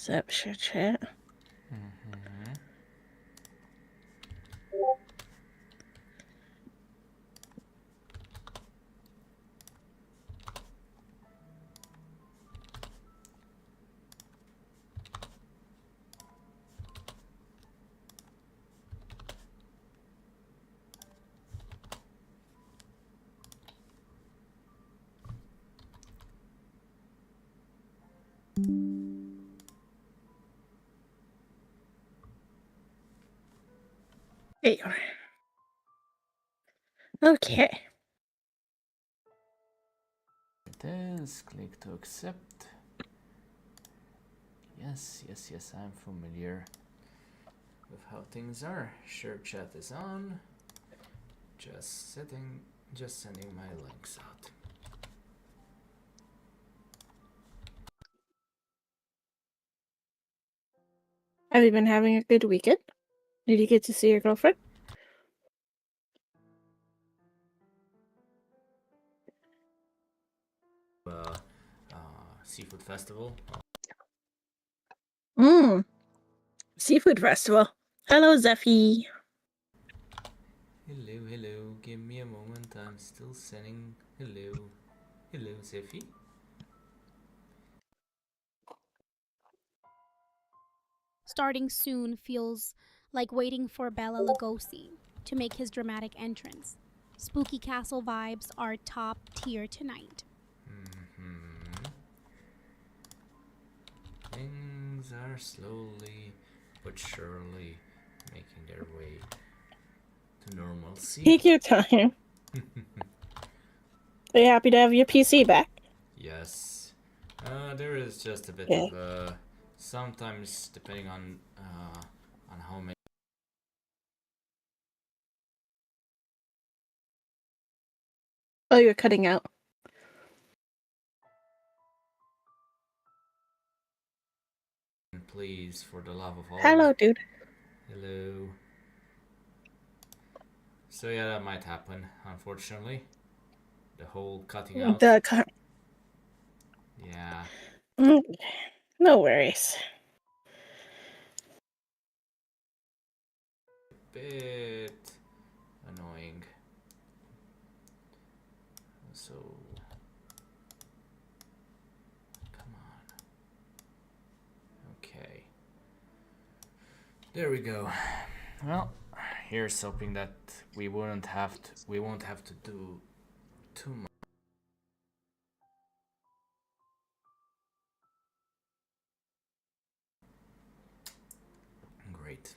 Zip shit chat. Mm-hmm. There you are. Okay. It is. Click to accept. Yes, I'm familiar with how things are. Share chat is on. Just sending my links out. Have you been having a good weekend? Did you get to see your girlfriend? Seafood festival. Seafood festival. Hello, Zeffy. Hello. Give me a moment. I'm still sending. Hello, Zeffy. Starting soon feels like waiting for Bela Lugosi to make his dramatic entrance. Spooky Castle vibes are top tier tonight. Things are slowly but surely making their way to normalcy. Take your time. Are you happy to have your PC back? Yes. There is just a bit Yeah. of sometimes depending on how many. Oh, you're cutting out. Please, for the love of all. Hello, dude. Hello. So yeah, that might happen. Unfortunately, the whole cutting out. Yeah. No worries. Bit annoying. So come on. Okay. There we go. Well, here's hoping that we won't have to do too much. Great.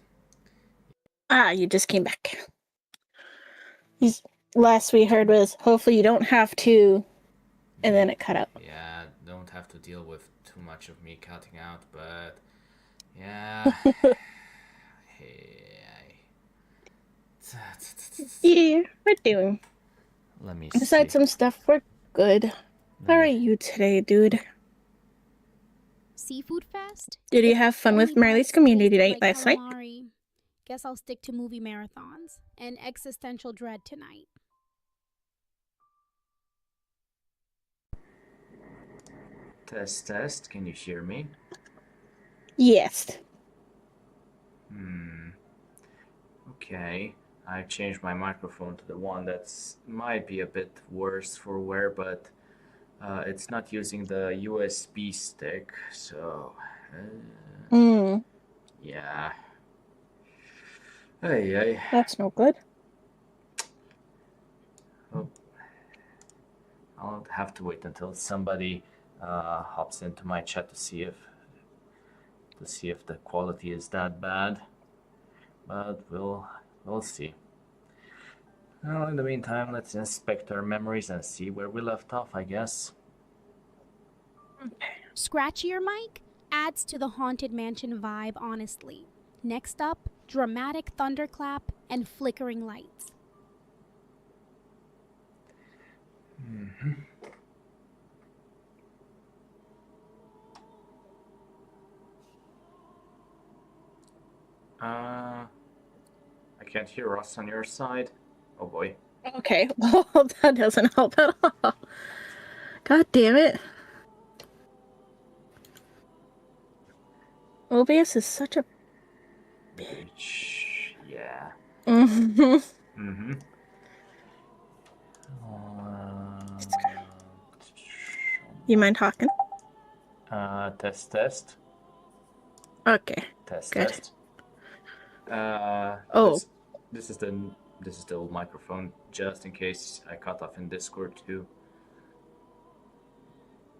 You just came back. Last we heard was hopefully you don't have to, and then it cut out. Yeah, don't have to deal with too much of me cutting out, but yeah. Yeah, we're doing. Let me Besides see. some stuff, we're good. How are you today, dude? Seafood Fest? Did you have fun with Only Marley's bites community tasted night like last night? calamari. Guess I'll stick to movie marathons and existential dread tonight. Test. Can you hear me? Yes. Okay. I changed my microphone to the one that's might be a bit worse for wear, but it's not using the USB stick, so yeah. Hey. That's no good. Oh, I'll have to wait until somebody hops into my chat to see if the quality is that bad. But we'll see. Well, in the meantime, let's inspect our memories and see where we left off, I guess. Scratchier mic adds to the Haunted Mansion vibe, honestly. Next up, dramatic thunderclap and flickering lights. I can't hear us on your side. Oh boy. Okay, well, that doesn't help at all. God damn it. OBS is such a bitch. Yeah. Mm-hmm. You mind talking? Test. Okay. Test. Good. Test. Oh. This is the old microphone, just in case I cut off in Discord too.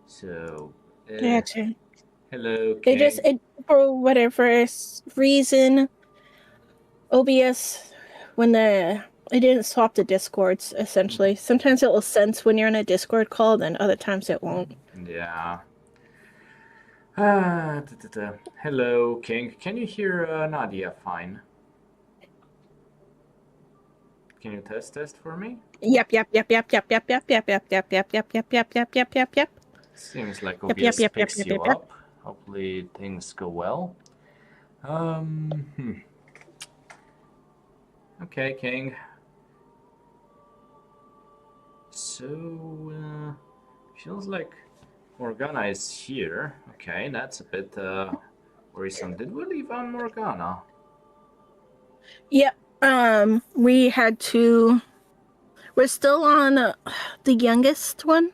So. Gotcha. Hello. It for whatever reason, OBS when it didn't swap the Discords essentially. Sometimes it will sense when you're in a Discord call, then other times it won't. Yeah. Hello, King. Can you hear Nadia fine? Can you test for me? Yep. Seems like OBS picks you up. Hopefully things go well. Okay, King. So, feels like Morgana is here. Okay, that's a bit worrisome. Did we leave on Morgana? Yep. We had to. We're still on the youngest one,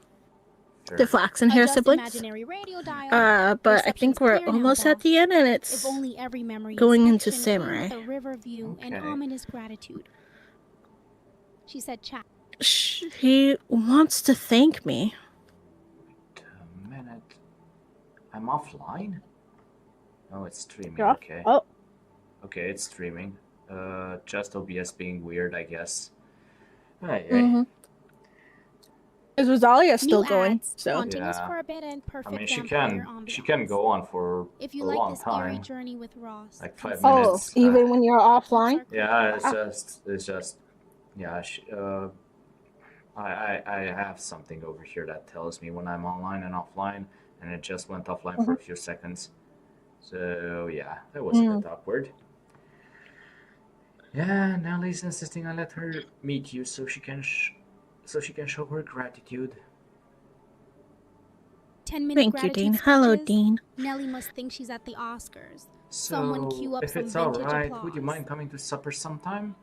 the flaxen hair Adjust siblings. imaginary radio dial. But I Reception's think we're clear now, almost at boss. the end, and If it's only every memory going into inspection came samurai. with a river view and ominous gratitude. She said, "Chat." He wants to thank me. Wait a minute. I'm offline? Oh, it's streaming. Yeah. Okay. Oh. Okay, it's streaming. Just OBS being weird, I guess. Hey. Mm-hmm. Is Rosalia still New going? ads, So continues for a bit and perfect I mean, vampire she can go on for if you a like long this eerie time. journey with Ross, Like 5 Oh, minutes. even when you're offline? Yeah, it's just yeah. I have something over here that tells me when I'm online and offline, and it just went offline for a few seconds. So yeah, that was a bit awkward. Yeah, Nellie's insisting I let her meet you so she can show her gratitude. 10-minute Thank you, gratitude Dean. speeches. Hello, Dean. Nellie must think she's at the Oscars. So, Someone cue up if some it's vintage alright, applause. would you mind coming to supper sometime?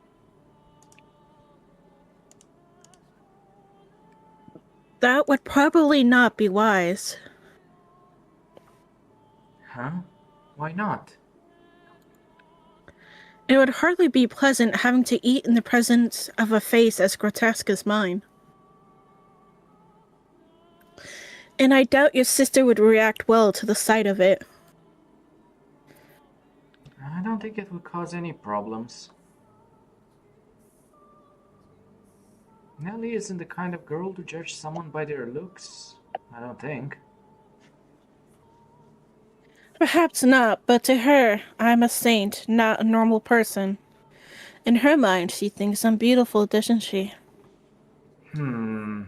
That would probably not be wise. Huh? Why not? It would hardly be pleasant having to eat in the presence of a face as grotesque as mine. And I doubt your sister would react well to the sight of it. I don't think it would cause any problems. Nellie isn't the kind of girl to judge someone by their looks. I don't think. Perhaps not, but to her, I'm a saint, not a normal person. In her mind, she thinks I'm beautiful, doesn't she? You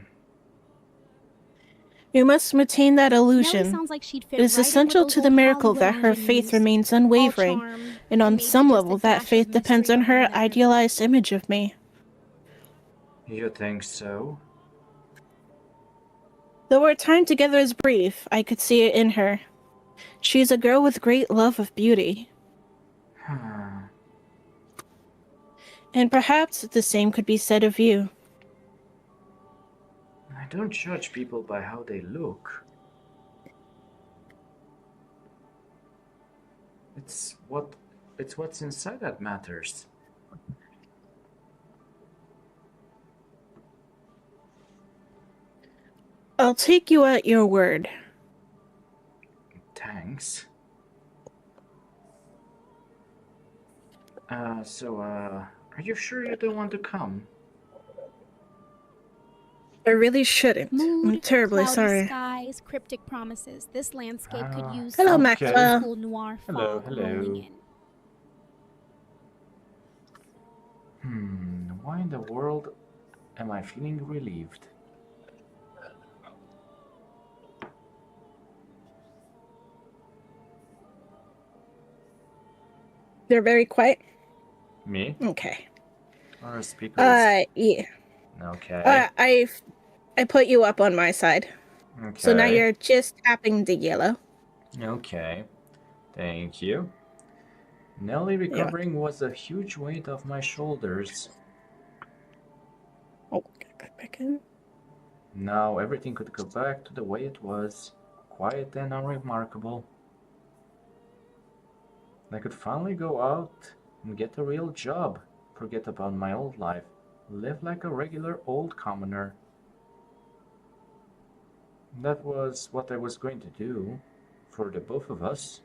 must maintain that illusion. Nellie sounds like she'd fit It is right essential in with to those the old miracle Hollywood that her faith ingenues, remains all unwavering, charm, and on maybe some just a level that dash faith of depends mystery on her behind everything. idealized image of me. You think so? Though our time together is brief, I could see it in her. She is a girl with great love of beauty. And perhaps the same could be said of you. I don't judge people by how they look. It's what's inside that matters. I'll take you at your word. Thanks. Are you sure you don't want to come? I really shouldn't. Mood, I'm terribly cloudy sorry. skies, cryptic promises. This landscape could use Hello, some Maxwell. old school noir fog rolling in. Why in the world am I feeling relieved? They're very quiet? Me? Okay. Or a speaker? Yeah. Okay. I put you up on my side. Okay. So now you're just tapping the yellow. Okay. Thank you. Nelly Yeah. recovering was a huge weight off my shoulders. Oh, get back in. Now everything could go back to the way it was, quiet and unremarkable. I could finally go out and get a real job, forget about my old life, live like a regular old commoner. That was what I was going to do, for the both of us.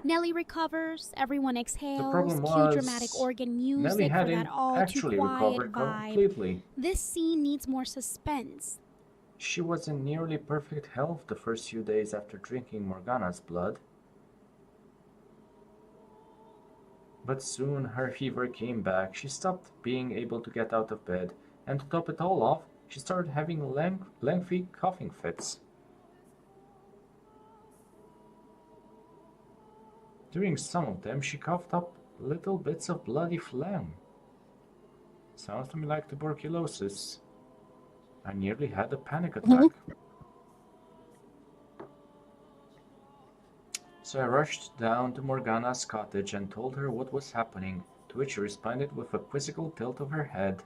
Nellie recovers, everyone The exhales, problem cue dramatic was, organ Nelly music for that hadn't all too actually quiet recovered vibe. completely. This scene needs more suspense. She was in nearly perfect health the first few days after drinking Morgana's blood. But soon her fever came back, she stopped being able to get out of bed, and to top it all off, she started having lengthy coughing fits. During some of them, she coughed up little bits of bloody phlegm. Sounds to me like tuberculosis. I nearly had a panic attack. So I rushed down to Morgana's cottage and told her what was happening, to which she responded with a quizzical tilt of her head.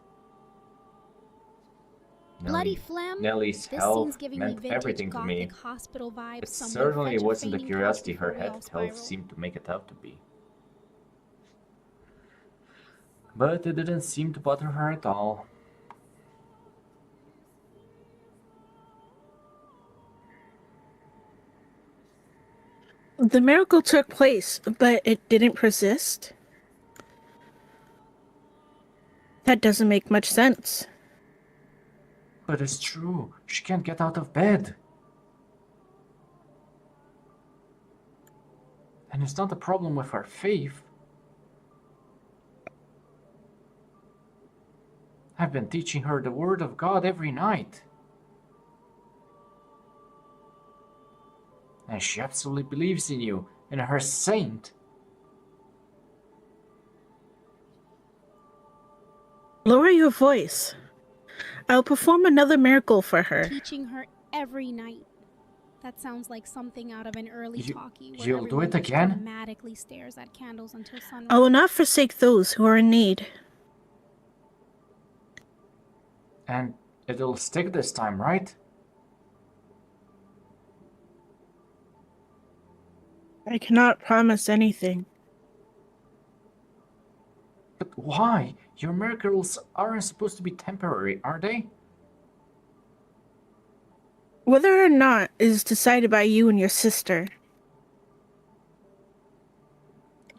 Bloody phlegm? Nellie's This health scene's giving me meant vintage everything to me. gothic hospital vibes. It Someone certainly fetch a wasn't the fainting curiosity couch her before we all health spiral. seemed to make it out to be. But it didn't seem to bother her at all. The miracle took place, but it didn't persist? That doesn't make much sense. But it's true, she can't get out of bed. And it's not a problem with her faith. I've been teaching her the Word of God every night. And she absolutely believes in you, in her saint. Lower your voice. I'll perform another miracle for her. Teaching her every night. That sounds like something out of an early talkie where you'll do everyone it just again? dramatically stares at candles until sunrise. I will not forsake those who are in need. And it'll stick this time, right? I cannot promise anything. But why? Your miracles aren't supposed to be temporary, are they? Whether or not is decided by you and your sister.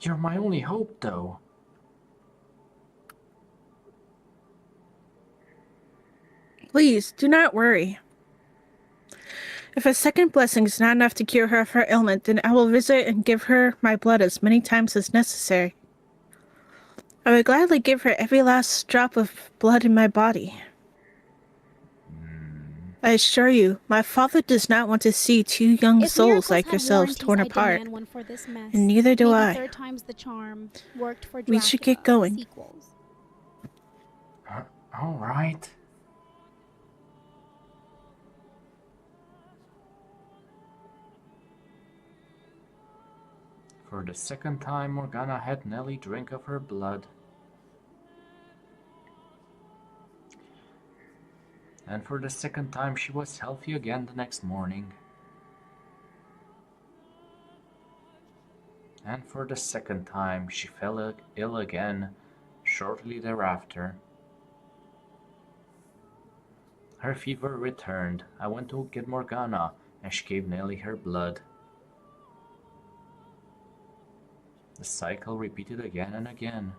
You're my only hope, though. Please, do not worry. If a second blessing is not enough to cure her of her ailment, then I will visit and give her my blood as many times as necessary. I would gladly give her every last drop of blood in my body. I assure you, my father does not want to see two young If souls miracles like had yourselves warranties, torn I'd apart. demand one for this mess. And neither do Maybe I. third time's the charm. Worked for Dracula. We should get going. Sequels. All right. For the second time, Morgana had Nelly drink of her blood. And for the second time, she was healthy again the next morning. And for the second time, she fell ill again shortly thereafter. Her fever returned. I went to get Morgana, and she gave Nelly her blood. The cycle repeated again and again.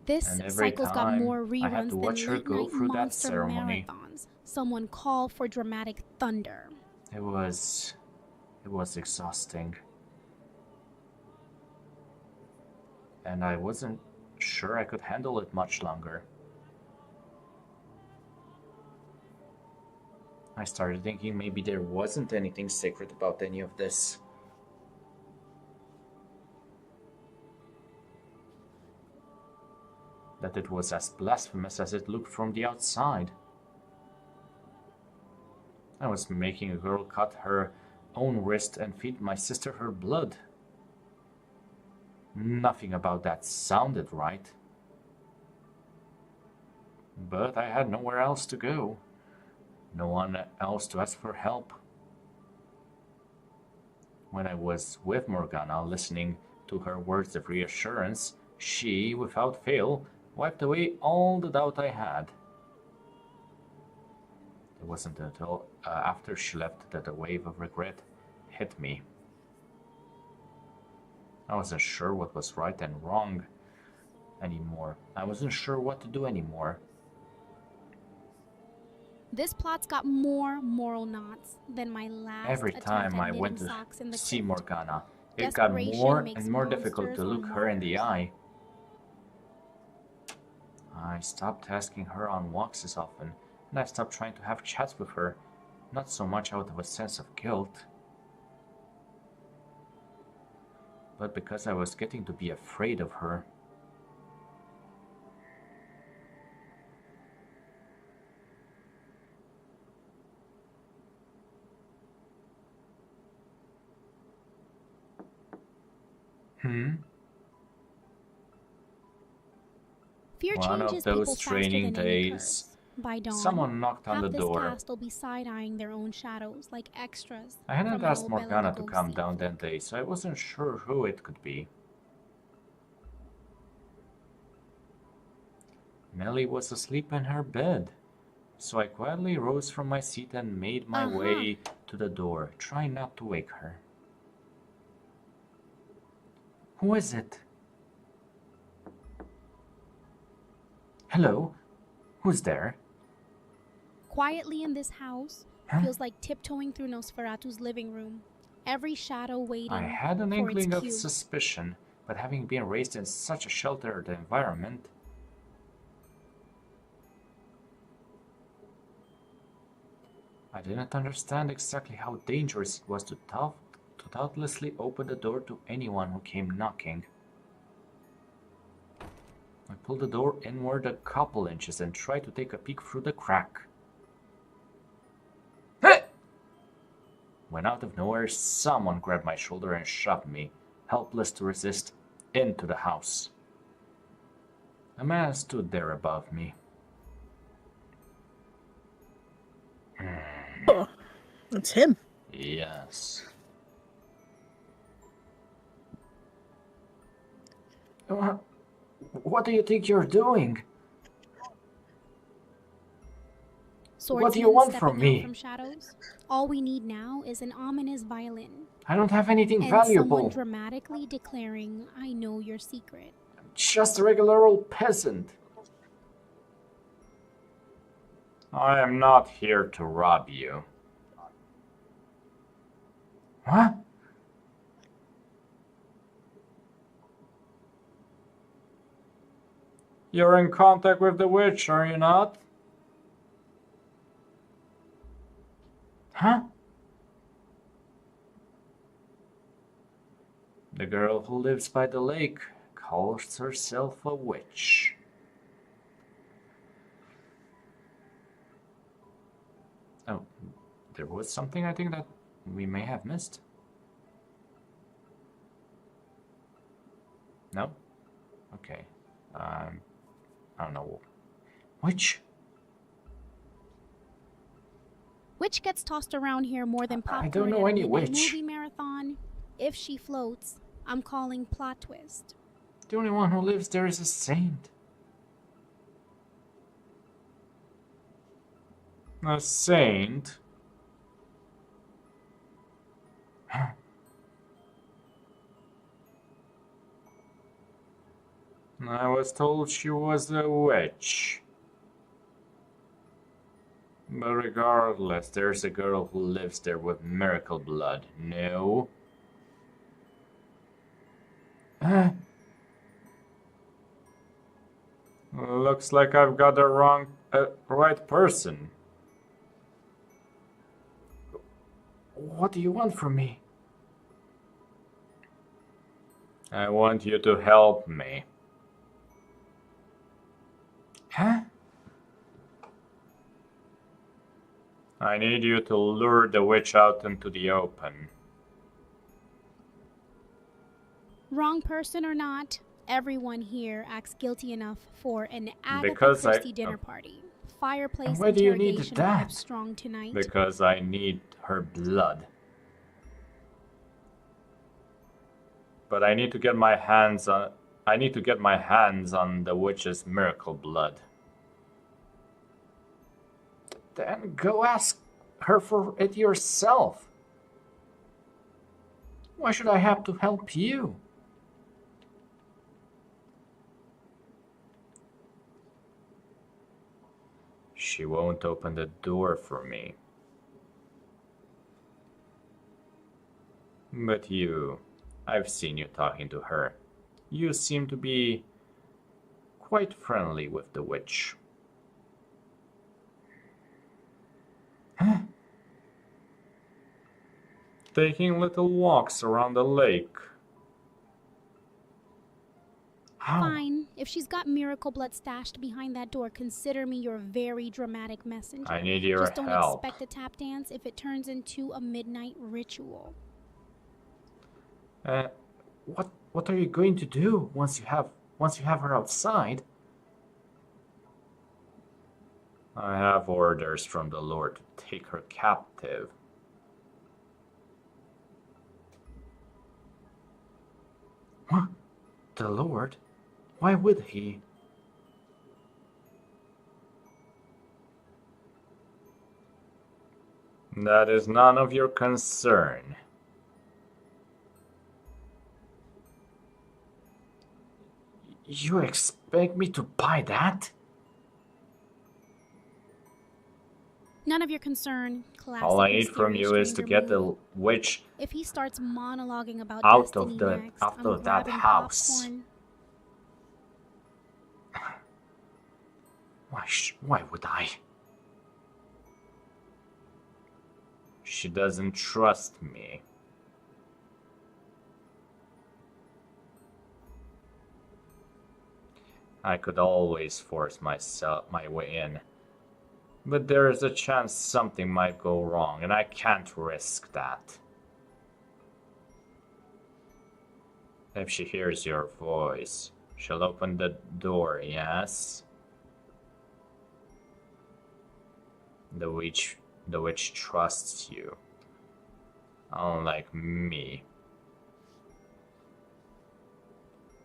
This And every cycle's got time, more I had reruns to than watch her late go night through that monster ceremony. marathons. Someone call for dramatic thunder. It was exhausting. And I wasn't sure I could handle it much longer. I started thinking maybe there wasn't anything sacred about any of this. That it was as blasphemous as it looked from the outside. I was making a girl cut her own wrist and feed my sister her blood. Nothing about that sounded right. But I had nowhere else to go. No one else to ask for help. When I was with Morgana, listening to her words of reassurance, she, without fail, wiped away all the doubt I had. It wasn't until after she left that a wave of regret hit me. I wasn't sure what was right and wrong anymore. I wasn't sure what to do anymore. This plot's got more moral knots than my last Every attempt time at I knitting went to socks in the see crypt. Morgana, it got Desperation more makes and more difficult to monsters look or her in the martyrs. eye. I stopped asking her on walks as often, and I stopped trying to have chats with her, not so much out of a sense of guilt, but because I was getting to be afraid of her. Fear One of changes people those faster training than any days, curse. By dawn, someone knocked on half the this door. cast will be side-eyeing their own shadows like extras I hadn't from an asked old Bela Morgana to come Lugosi down that flick. day, so I wasn't sure who it could be. Nellie was asleep in her bed, so I quietly rose from my seat and made my way to the door, trying not to wake her. Who is it? Hello? Who's there? Quietly in this house Huh? feels like tiptoeing through Nosferatu's living room. Every shadow waiting I had an for its inkling of cue. suspicion, but having been raised in such a sheltered environment, I didn't understand exactly how dangerous it was to thoughtlessly open the door to anyone who came knocking. I pulled the door inward a couple inches and tried to take a peek through the crack. When out of nowhere, someone grabbed my shoulder and shoved me, helpless to resist, into the house. A man stood there above me. Oh, that's him. Yes. What do you think you're doing? What do you Swordsmen want stepping from me? out from shadows. All we need now is an ominous violin. I don't have anything And valuable. someone dramatically declaring, I know your secret. Just a regular old peasant. I am not here to rob you. What? You're in contact with the witch, are you not? Huh? The girl who lives by the lake calls herself a witch. Oh, there was something I think that we may have missed. No? Okay. I don't know. Witch? Which gets tossed around here more than I popcorn don't know at a any midnight witch. movie marathon. If she floats, I'm calling plot twist. The only one who lives there is a saint. A saint? I was told she was a witch. But regardless, there's a girl who lives there with miracle blood. No? Looks like I've got the right person. What do you want from me? I want you to help me. Huh? I need you to lure the witch out into the open. Wrong person or not, everyone here acts guilty enough for an Agatha Because Christie dinner party. Fireplace why do you need interrogation that? vibes strong tonight. Because I need her blood. But I need to get my hands on the witch's miracle blood. Then go ask her for it yourself. Why should I have to help you? She won't open the door for me. But you, I've seen you talking to her. You seem to be quite friendly with the witch. Huh? Taking little walks around the lake. How? Fine. If she's got miracle blood stashed behind that door, consider me your very dramatic messenger. I need your Just don't help. expect a tap dance if it turns into a midnight ritual. What are you going to do once you have her outside? I have orders from the Lord to take her captive. What? The Lord? Why would he? That is none of your concern. You expect me to buy that? None of your concern. Classic All I need from mysterious you is to stranger get move. the witch If he starts monologuing about out destiny of the next, out I'm of that grabbing house. popcorn. Why would I? She doesn't trust me. I could always force my way in. But there is a chance something might go wrong, and I can't risk that. If she hears your voice, she'll open the door, yes? The witch trusts you. Unlike me.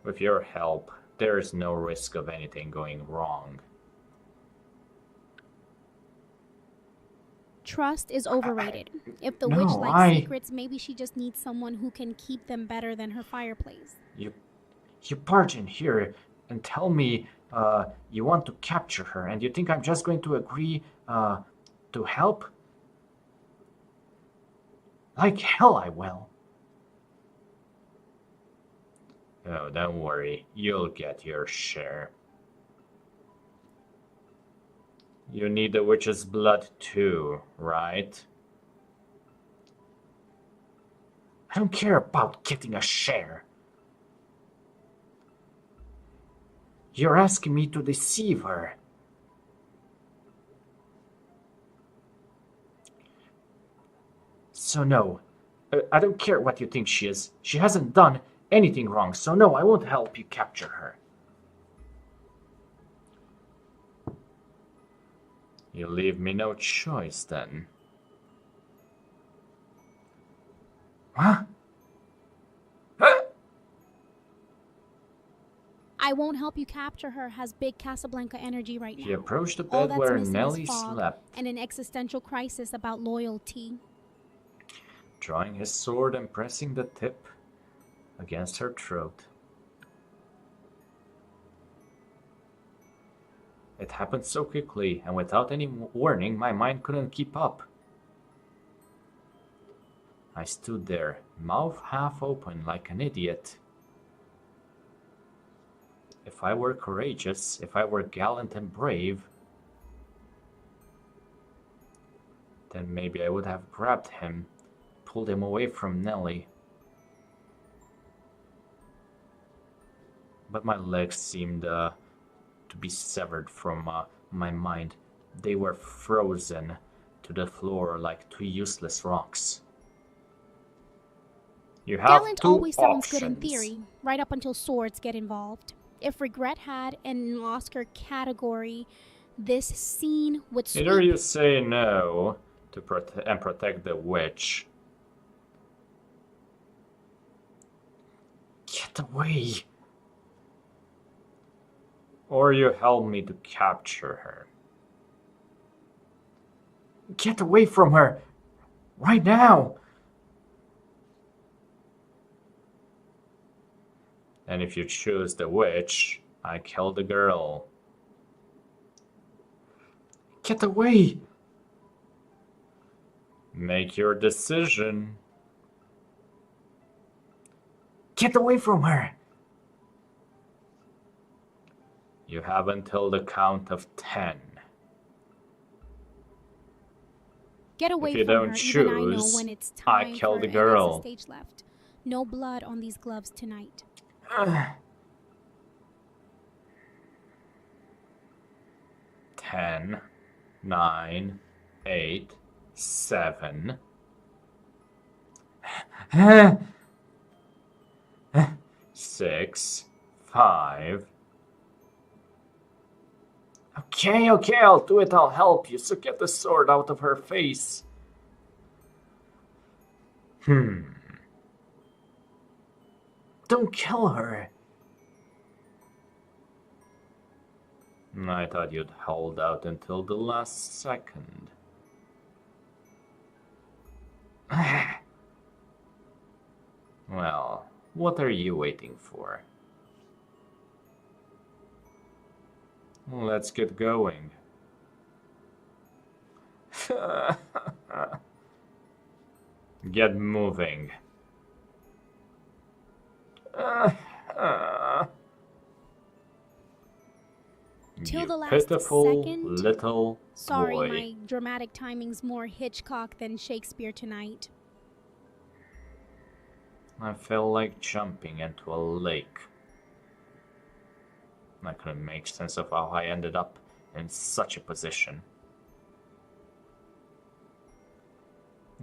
With your help, there is no risk of anything going wrong. Trust is overrated. If the No, witch likes secrets, maybe she just needs someone who can keep them better than her fireplace. You barge in here and tell me you want to capture her, and you think I'm just going to agree to help? Like hell I will. Oh, don't worry. You'll get your share. You need the witch's blood too, right? I don't care about getting a share. You're asking me to deceive her. So no, I don't care what you think she is. She hasn't done anything wrong, so no, I won't help you capture her. You leave me no choice then. Huh? I won't help you capture her has big Casablanca energy right now. He approached the All bed that's where missing Nellie is fog slept, and an existential crisis about loyalty. drawing his sword and pressing the tip against her throat. It happened so quickly, and without any warning, my mind couldn't keep up. I stood there, mouth half open like an idiot. If I were courageous, if I were gallant and brave, then maybe I would have grabbed him, pulled him away from Nellie. But my legs seemed to be severed from my mind. They were frozen to the floor like two useless rocks. You have Gallant two always sounds options. good in theory, right up until swords get involved. If regret had an Oscar category, this scene would sweep. Either you say no to protect the witch. Get away! Or you help me to capture her. Get away from her! Right now! And if you choose the witch, I kill the girl. Get away! Make your decision. Get away from her! You have until the count of 10. Get away If you from don't her. Even I know choose, when it's I time kill for the an girl. exit stage left. No blood on these gloves tonight. 10, 9, 8, 7. 6, 5. Okay, I'll do it, I'll help you, so get the sword out of her face. Don't kill her. I thought you'd hold out until the last second. Well, what are you waiting for? Let's get going. Get moving. Till You the last pitiful second. little Sorry, boy. my dramatic timing's more Hitchcock than Shakespeare tonight. I felt like jumping into a lake. I couldn't make sense of how I ended up in such a position.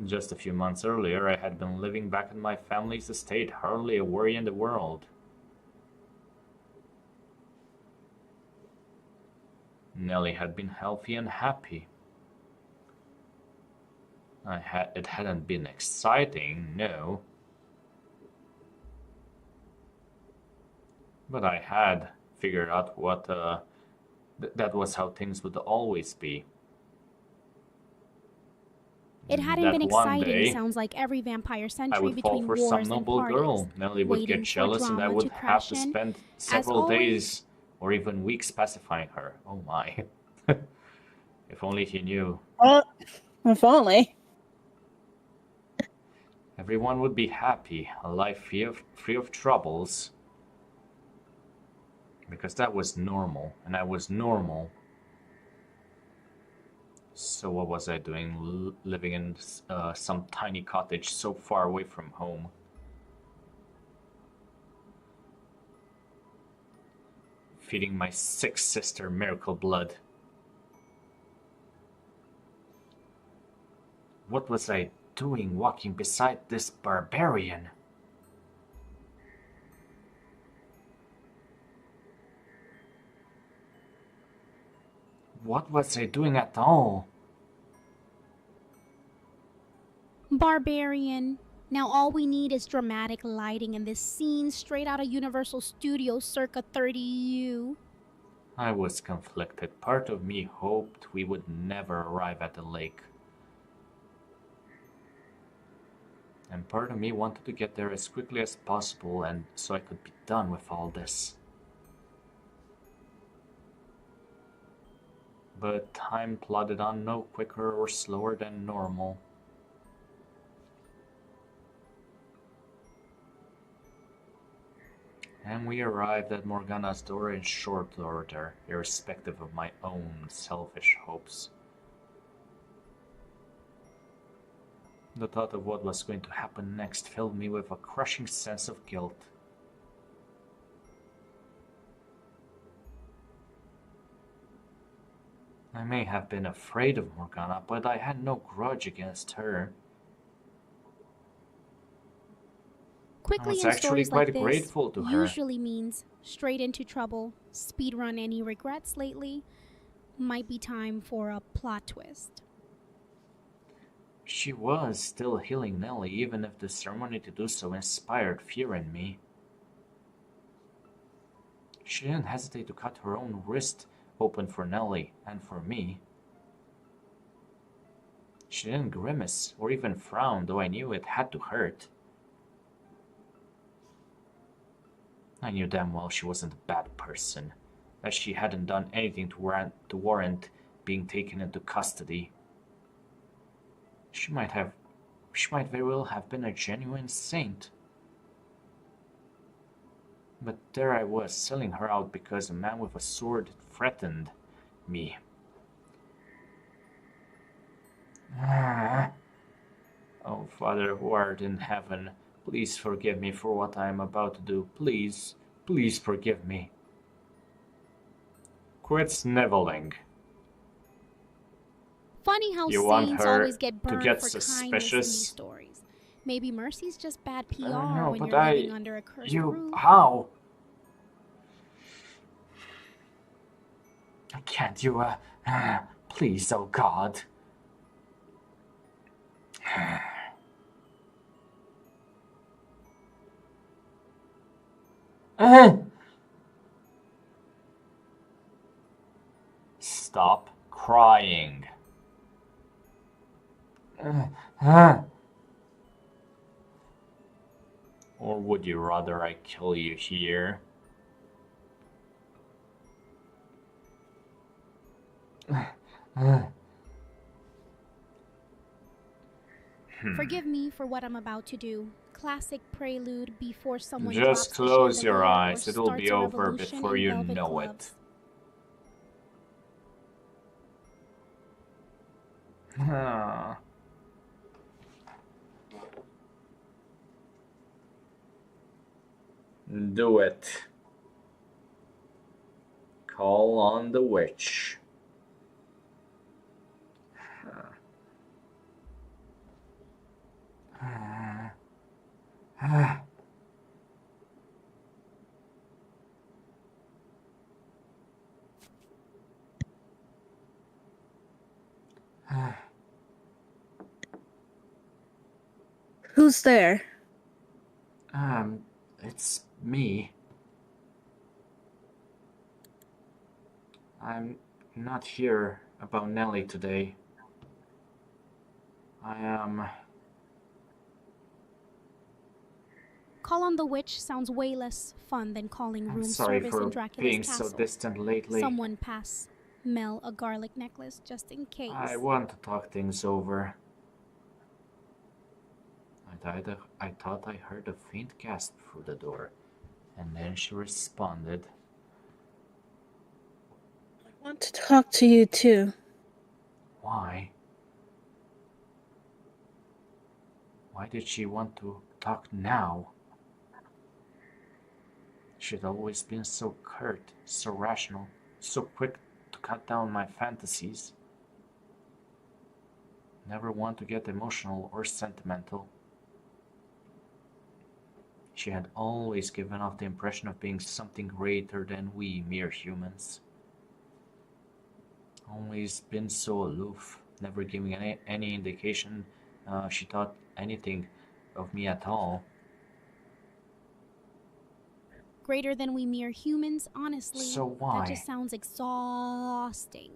Just a few months earlier, I had been living back in my family's estate, hardly a worry in the world. Nellie had been healthy and happy. It hadn't been exciting, no. But I had figured out what that was how things would always be. It hadn't That been one exciting. day, Sounds like every vampire I century would fall between for some wars and noble parties. girl. Nellie would waiting get for jealous and I drama would to have crash to in. spend As several always, days or even weeks pacifying her. Oh my. If only he knew. If only. Everyone would be happy, a life free of troubles. Because that was normal, and I was normal. So what was I doing living in some tiny cottage so far away from home? Feeding my sick sister miracle blood. What was I doing walking beside this barbarian? What was I doing at all? barbarian. Now all we need is dramatic lighting in this scene straight out of Universal Studios circa 30U. I was conflicted. Part of me hoped we would never arrive at the lake. And part of me wanted to get there as quickly as possible and so I could be done with all this. But time plodded on no quicker or slower than normal. And we arrived at Morgana's door in short order, irrespective of my own selfish hopes. The thought of what was going to happen next filled me with a crushing sense of guilt. I I may have been afraid of Morgana, but I had no grudge against her. I Quickly was in actually stories like quite this grateful to her. usually means straight into trouble, speedrun any regrets lately, might be time for a plot twist. She was still healing Nellie, even if the ceremony to do so inspired fear in me. She didn't hesitate to cut her own wrist open for Nellie and for me. She didn't grimace or even frown, though I knew it had to hurt. I knew damn well she wasn't a bad person, that she hadn't done anything to warrant being taken into custody. She might very well have been a genuine saint. But there I was, selling her out because a man with a sword threatened me. Oh, Father who art in heaven, please forgive me for what I am about to do. Please, please forgive me. Quit sniveling. Funny how You want saints her always get to burned get for kindness in these suspicious? stories. Maybe mercy's just bad PR No, when but you're living under a cursed roof. How? Can't you, please, oh God. Stop crying. Or would you rather I kill you here? Forgive me for what I'm about to do. Classic prelude before someone Just drops the close your chandelier or eyes, it'll starts be a over revolution before in you velvet know gloves. it. Do it. Call on the witch. Who's there? It's me. I'm not here about Nellie today. I am. Call on the witch sounds way less fun than calling I'm room sorry service for in Dracula's being so castle. distant lately. Someone pass Mel a garlic necklace just in case. I want to talk things over. I thought I heard a faint gasp through the door, and then she responded. I want to talk to you too. Why? Why did she want to talk now? She'd always been so curt, so rational, so quick to cut down my fantasies. Never want to get emotional or sentimental. She had always given off the impression of being something greater than we mere humans. Always been so aloof, never giving any indication she thought anything of me at all. Greater than we mere humans, honestly. So why? That just sounds exhausting.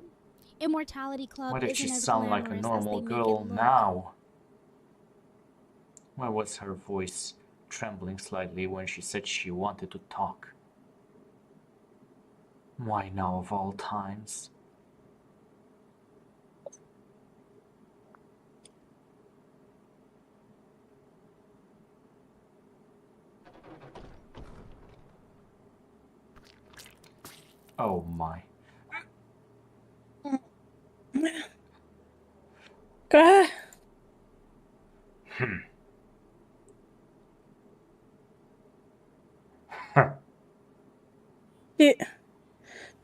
Immortality Club Why did isn't she as sound like a glamorous normal as they girl make it look. now? Why was her voice trembling slightly when she said she wanted to talk? Why now of all times? Oh my. Ah,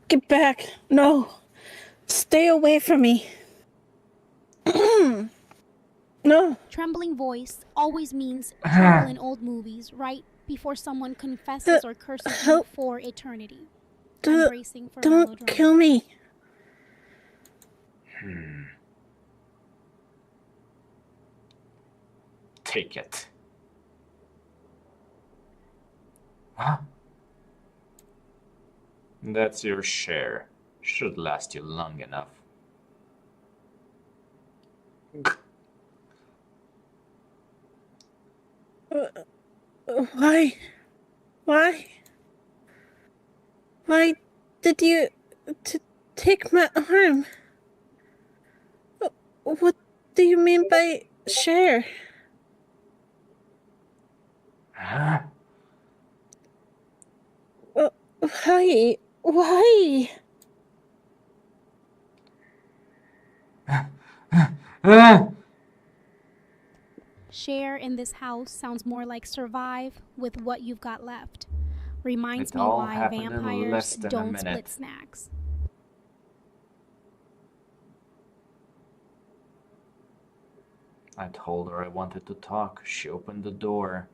get back. No. Stay away from me. No. Trembling voice always means trouble in old movies, right before someone confesses or curses you Help. for eternity. I'm Don't, bracing for don't melodrama. kill me. Take it. Huh? That's your share. Should last you long enough. Why? Why? Why did you take my arm? What do you mean by share? Huh? Why? Why? Share in this house sounds more like survive with what you've got left. Reminds It me all why happened in vampires less than a don't minute. split snacks. I told her I wanted to talk. She opened the door.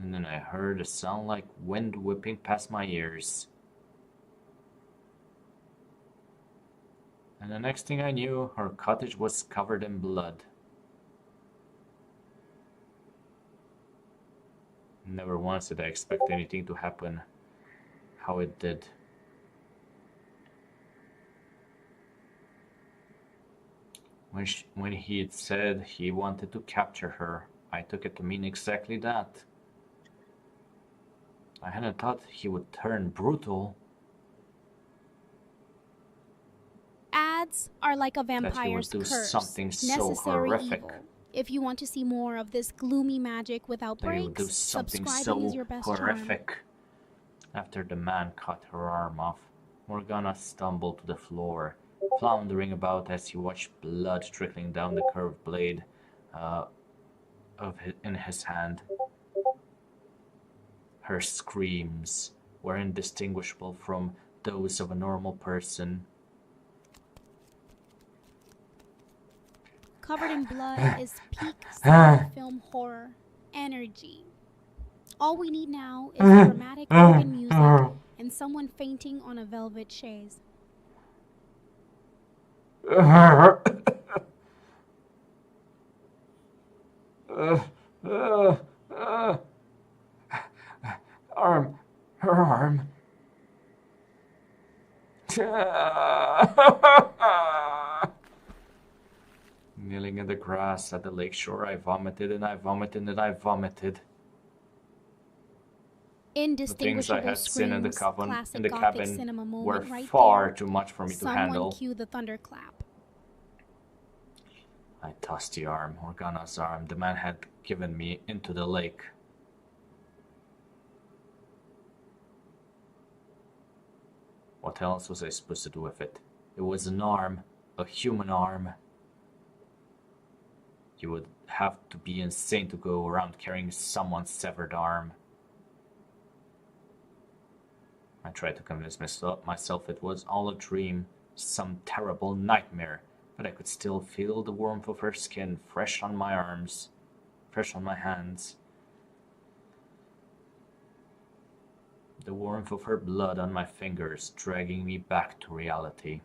And then I heard a sound like wind whipping past my ears. And the next thing I knew, her cottage was covered in blood. Never once did I expect anything to happen how it did. When he had said he wanted to capture her, I took it to mean exactly that. I hadn't thought he would turn brutal. Ads are like a That he would vampire's do curse, something so necessary horrific. evil. If you want to see more of this gloomy magic without That he would do breaks, something subscribing is so your best charm. horrific. After the man cut her arm off, Morgana stumbled to the floor, floundering about as he watched blood trickling down the curved blade in his hand. Her screams were indistinguishable from those of a normal person. Covered in blood is peak silent film horror energy. All we need now is dramatic organ music and someone fainting on a velvet chaise. Arm, her arm. Kneeling in the grass at the lakeshore, I vomited and I vomited and I vomited. The things I Indistinguishable had seen in the screams, classic Gothic cabin cinema were moment right far there. too much for me to Someone handle. cue the thunderclap. I tossed the arm, Morgana's arm, the man had given me, into the lake. What else was I supposed to do with it? It was an arm, a human arm. You would have to be insane to go around carrying someone's severed arm. I tried to convince myself it was all a dream, some terrible nightmare, but I could still feel the warmth of her skin fresh on my arms, fresh on my hands. The warmth of her blood on my fingers, dragging me back to reality.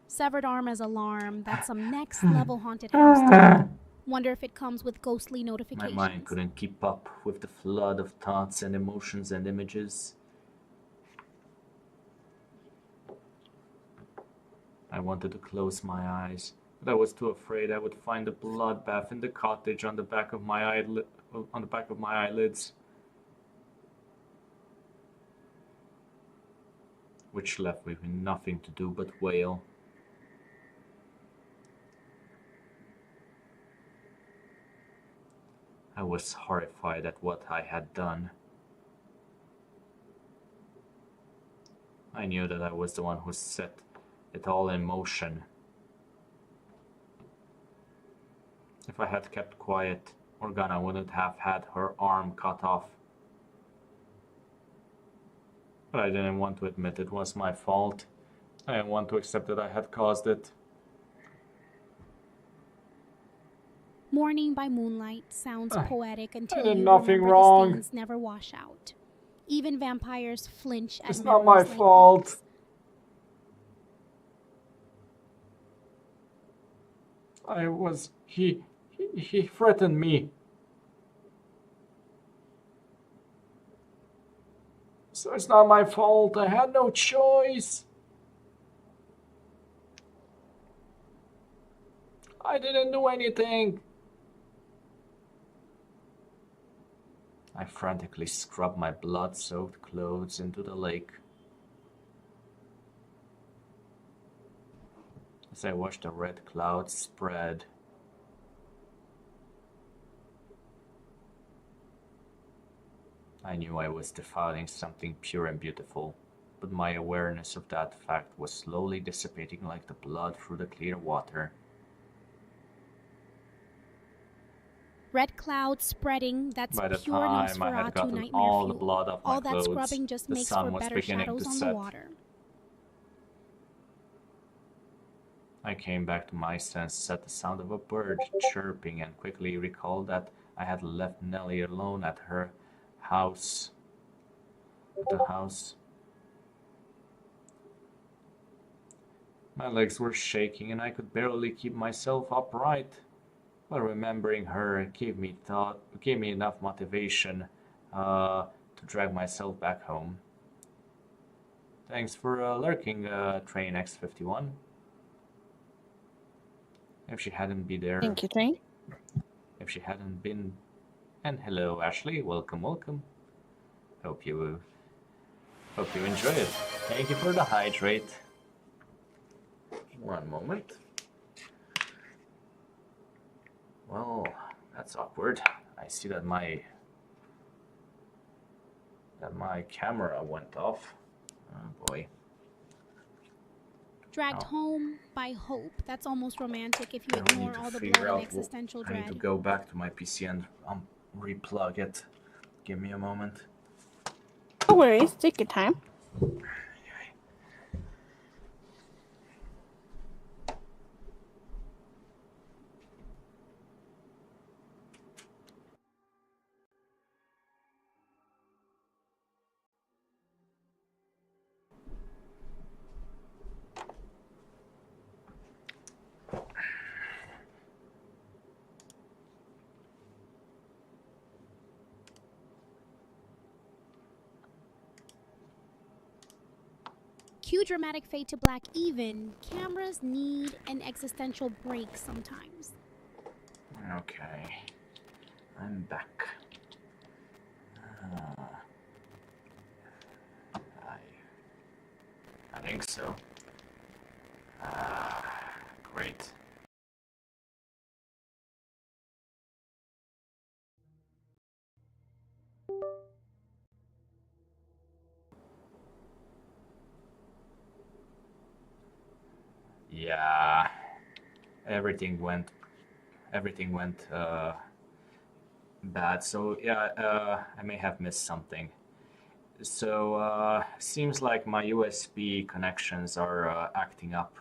Severed arm as alarm. That's some next level haunted house stuff. Wonder if it comes with ghostly My notifications. mind couldn't keep up with the flood of thoughts and emotions and images. I wanted to close my eyes, but I was too afraid I would find a bloodbath in the cottage on the back of my eyelids, which left me with nothing to do but wail. I was horrified at what I had done. I knew that I was the one who set it all in motion. If I had kept quiet, Morgana wouldn't have had her arm cut off. But I didn't want to admit it was my fault. I didn't want to accept that I had caused it. Morning by moonlight sounds poetic I until did you nothing remember wrong. the stains never wash out. Even vampires flinch at It's not memories my like fault. these. He threatened me. So it's not my fault. I had no choice. I didn't do anything. I frantically scrubbed my blood-soaked clothes into the lake. As I watched the red clouds spread, I knew I was defiling something pure and beautiful, but my awareness of that fact was slowly dissipating like the blood through the clear water. Red clouds spreading, that's By the pure time I had Nosferatu gotten nightmare all the fuel. blood off my All that clothes, scrubbing just the makes sun for was better beginning to shadows on the set. water. I came back to my senses at the sound of a bird chirping and quickly recalled that I had left Nellie alone at her house. At the house. My legs were shaking and I could barely keep myself upright. But remembering her gave me enough motivation to drag myself back home. Thanks for lurking, Train X51. If she hadn't been there, Thank you, Train. if she hadn't been, and hello, Ashley. Welcome, welcome. Hope you enjoy it. Thank you for the hydrate. One moment. Well, that's awkward. I see that my camera went off. Oh boy. Dragged Oh. home by hope. That's almost romantic if you I ignore need to all the figure blood and out existential I need to dread. go back to my PC and replug it. Give me a moment. No worries. Take your time. Cue dramatic fade to black even. Cameras need an existential break sometimes. Okay. I'm back. I think so. Great. Yeah, everything went bad. So yeah, I may have missed something. So seems like my USB connections are acting up.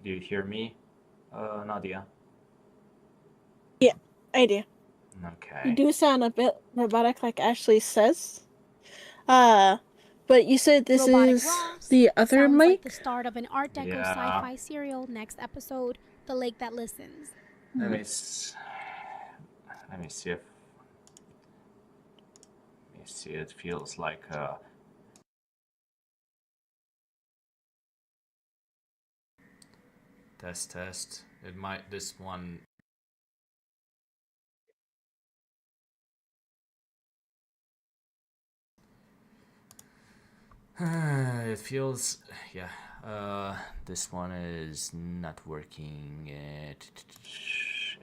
Do you hear me, Nadia? Yeah, I do. You Okay. do sound a bit robotic, like Ashley says. But you said this Robotic is Ross the other sounds like mic? the start of an Art Deco Yeah. sci-fi serial. Next episode, The Lake That Listens. Let me see if it feels like test. It might this one. It feels, yeah. This one is not working. Shit.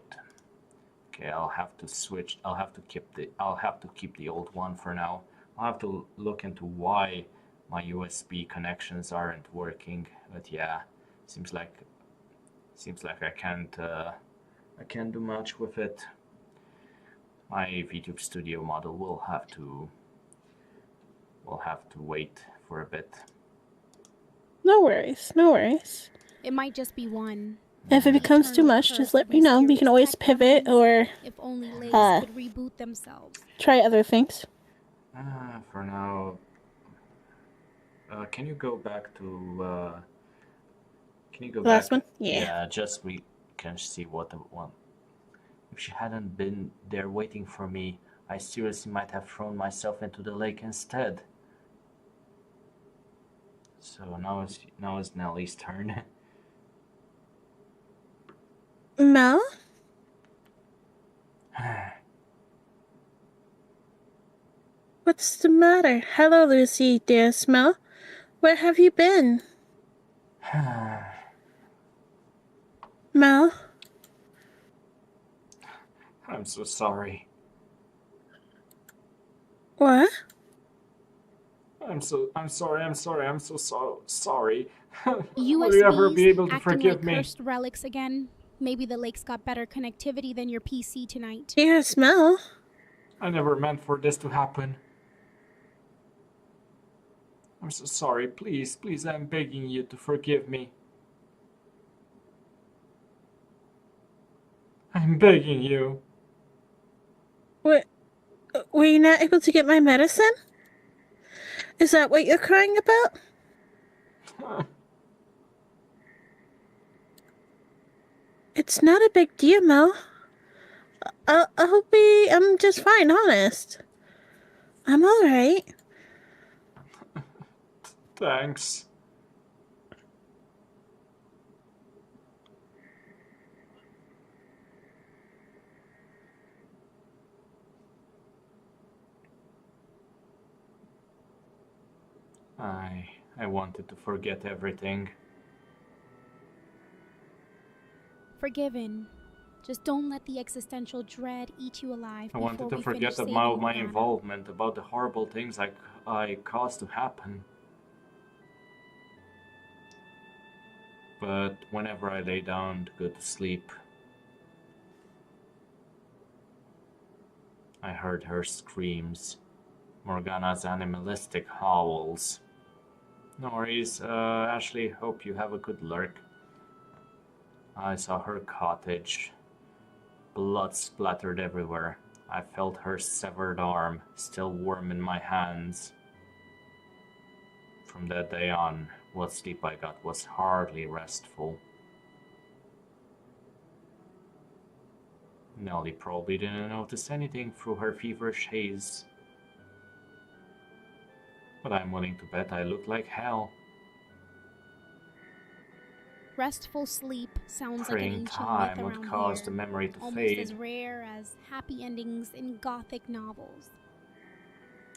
Okay, I'll have to switch. I'll have to keep the old one for now. I'll have to look into why my USB connections aren't working. But yeah, seems like I can't do much with it. My VTube Studio model will have to we'll have to wait for a bit. No worries, no worries. It might just be one. If it The becomes too eternal much, curse just let of me know. We mysterious can always tech pivot gremlins. or If only lakes could reboot themselves. try other things. For now, can you go back to? Can you go The last back? one? Yeah. Yeah, just we can see what the one. If she hadn't been there waiting for me, I seriously might have thrown myself into the lake instead. So now is Nellie's turn. Mel? What's the matter? Hello, Lucy, dearest Mel. Where have you been? Mel? I'm so sorry. What? I'm so sorry. USBs Will you ever be able to acting forgive like me? cursed relics again. Maybe the lake's got better connectivity than your PC tonight. Dearest Mel? I never meant for this to happen. I'm so sorry. Please, I'm begging you to forgive me. I'm begging you. What? Were you not able to get my medicine? Is that what you're crying about? It's not a big deal, Mel. I'm just fine, honest. I'm alright. Thanks. I wanted to forget everything. Forgiven. Just don't let the existential dread eat you alive I before wanted to we forget finish saving about my Morgana. involvement, about the horrible things I caused to happen. But whenever I lay down to go to sleep, I heard her screams, Morgana's animalistic howls. No worries, Ashley, hope you have a good lurk. I saw her cottage. Blood splattered everywhere. I felt her severed arm, still warm in my hands. From that day on, what sleep I got was hardly restful. Nellie probably didn't notice anything through her feverish haze. But I'm willing to bet I look like hell. Restful sleep sounds like an Praying ancient time myth would around cause here. the memory to Almost fade. as rare as happy endings in gothic novels.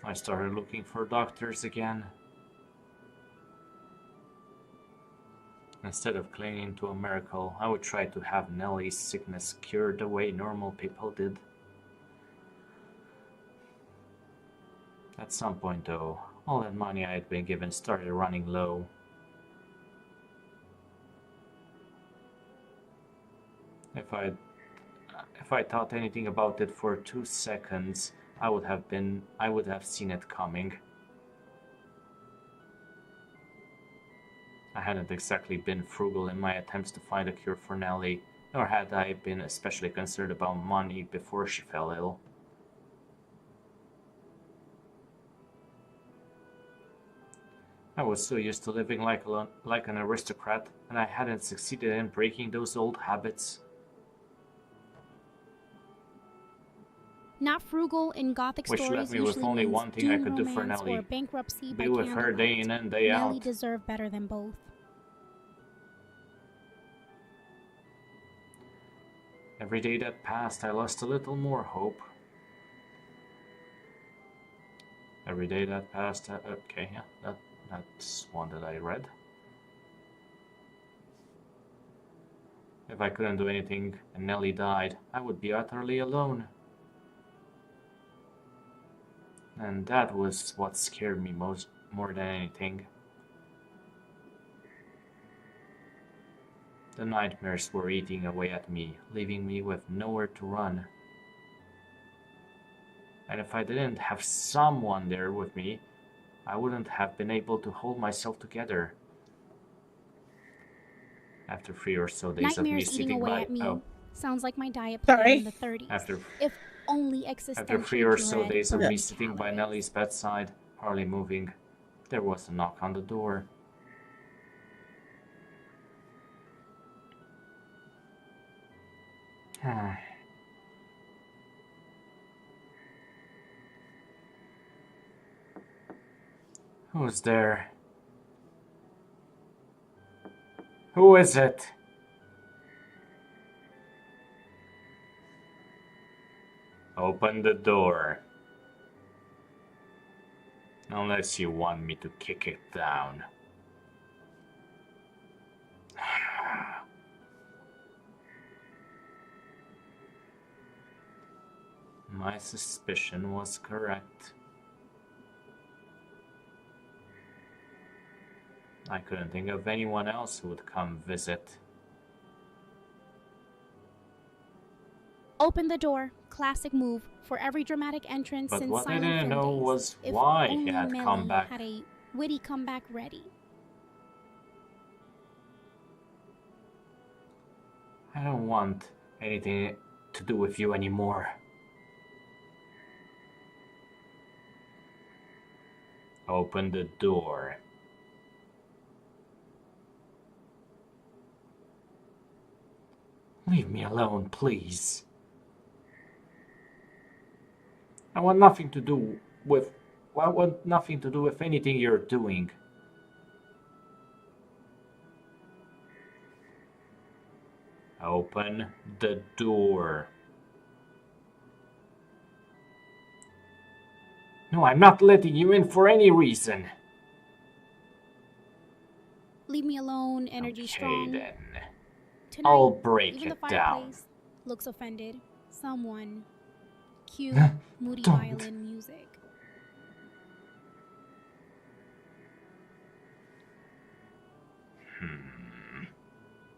I started looking for doctors again. Instead of clinging to a miracle, I would try to have Nellie's sickness cured the way normal people did. At some point though, all that money I had been given started running low. If I thought anything about it for 2 seconds, I would have seen it coming. I hadn't exactly been frugal in my attempts to find a cure for Nellie, nor had I been especially concerned about money before she fell ill. I was so used to living like an aristocrat, and I hadn't succeeded in breaking those old habits. Not frugal in gothic Which stories left me with usually only means one thing I doom could do for romance Nellie. or bankruptcy by Be with her day in candlelight. and day Nellie out. deserved better than both. Every day that passed, I lost a little more hope. Every day that passed, okay, yeah, that's one that I read. If I couldn't do anything and Nellie died, I would be utterly alone. And that was what scared me more than anything. The nightmares were eating away at me, leaving me with nowhere to run. And if I didn't have someone there with me, I wouldn't have been able to hold myself together. After 3 or so days of me Nightmares eating sitting away by... at me. Oh, Sounds like my diet plan in Sorry. the 30s. after If only After existential 3 or so dread days of burned me sitting by calories. Nellie's bedside, hardly moving, there was a knock on the door. Who's there? Who is it? Open the door. Unless you want me to kick it down. My suspicion was correct. I couldn't think of anyone else who would come visit. Open the door. Classic move for every dramatic entrance But since what I silent didn't film know days. was If why he only had come Melly back. had a witty comeback ready. I don't want anything to do with you anymore. Open the door. Leave me alone, please. I want nothing to do with... I want nothing to do with anything you're doing. Open the door. No, I'm not letting you in for any reason. Leave me alone, energy Okay, strong. then. Tonight, I'll break even the it down. fireplace looks offended. Someone. Cue moody Don't. violin music.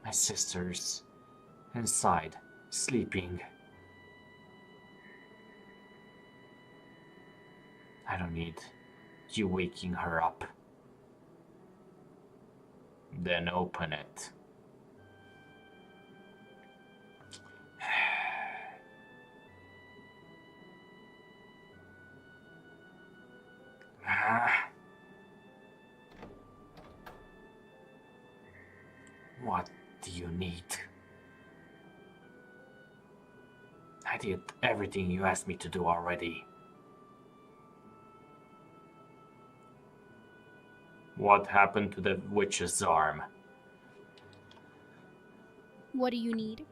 My sister's inside, sleeping. I don't need you waking her up. Then open it. What do you need? I did everything you asked me to do already. What happened to the witch's arm? What do you need?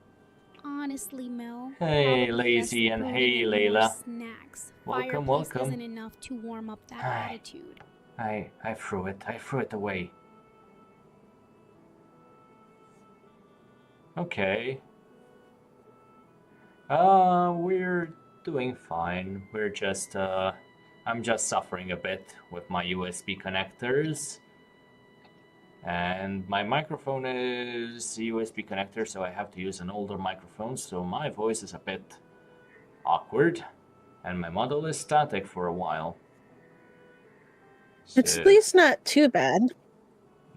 Honestly, Mel. Hey, probably Lazy, less and food hey, and more Layla. snacks. Welcome, Fireplace welcome. isn't enough to warm up that Hi. attitude. I threw it away. Okay. We're doing fine. I'm just suffering a bit with my USB connectors. And my microphone is a USB connector, so I have to use an older microphone, so my voice is a bit awkward. And my model is static for a while. It's So, at least not too bad.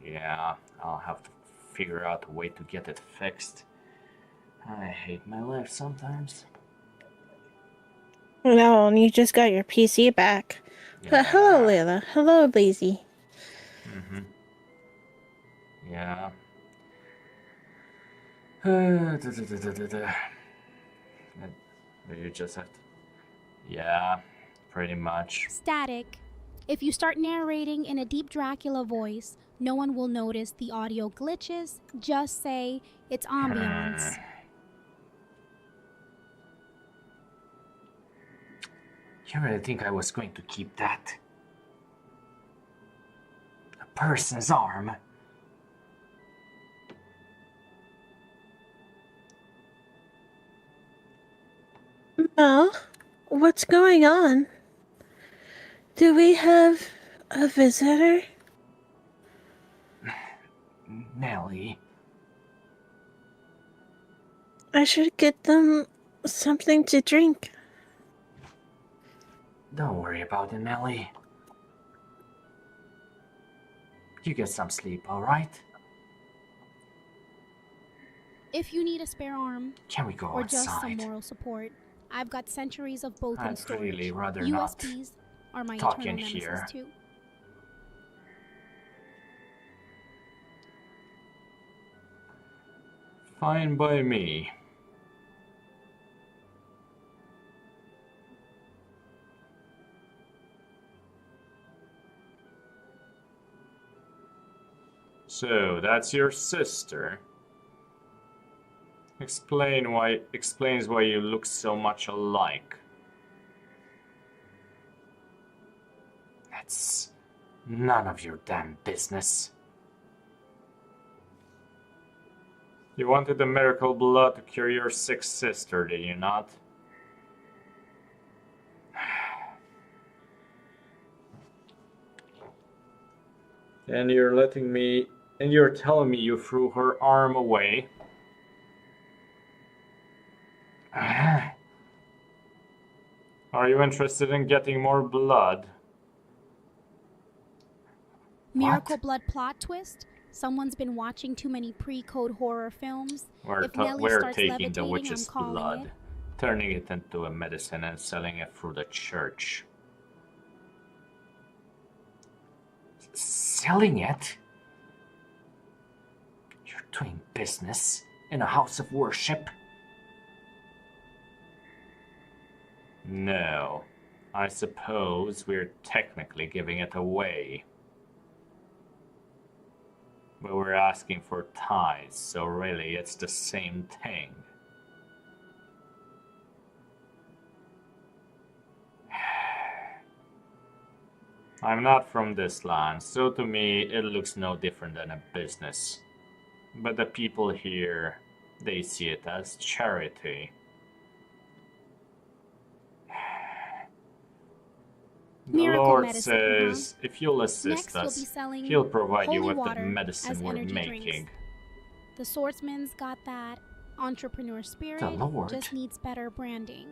yeah, I'll have to figure out a way to get it fixed. I hate my life sometimes. No, and you just got your PC back. But hello, Layla. Hello, Lazy. Mm-hmm. Yeah. You just have to... Yeah, pretty much. Static. If you start narrating in a deep Dracula voice, no one will notice the audio glitches. Just say it's ambiance. You really think I was going to keep that? A person's arm? Mel, what's going on? Do we have a visitor? Nellie. I should get them something to drink. Don't worry about it, Nellie. You get some sleep, alright? If you need a spare arm, Can we go or just some outside? moral support, I've got centuries of both in I'd storage. really rather not USBs are my talk eternal in nemesis here. too. Fine by me. So, that's your sister. Explains why you look so much alike. That's none of your damn business. You wanted the miracle blood to cure your sick sister, did you not? And you're telling me you threw her arm away? Are you interested in getting more blood? Miracle Blood plot twist? Someone's been watching too many pre-code horror films. If Nellie We're starts taking the levitating, I'm witch's calling blood, it. turning it into a medicine and selling it through the church. Selling it? You're doing business in a house of worship? No. I suppose we're technically giving it away. But we're asking for tithes, so really it's the same thing. I'm not from this land, so to me it looks no different than a business. But the people here, they see it as charity. The Miracle Lord medicine, says, if you'll assist Next, you'll us, be selling He'll provide you holy with the water medicine as we're energy making. drinks. The swordsman's got that entrepreneur spirit, The Lord? just needs better branding.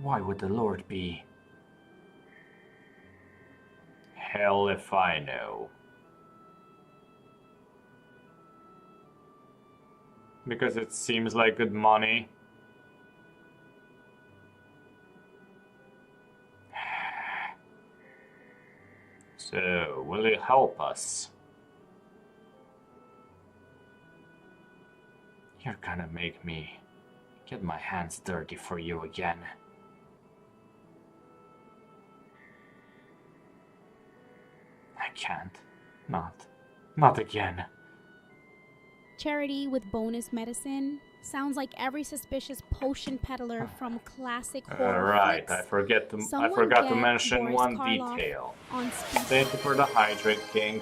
Why would the Lord be? Hell if I know. Because it seems like good money. So, will you help us? You're gonna make me get my hands dirty for you again. I can't. Not again. Charity with bonus medicine sounds like every suspicious potion peddler from classic horror Right, flicks. I forgot to Someone get mention Boris one Karloff detail. on speed. Thank you for the hydrate, King.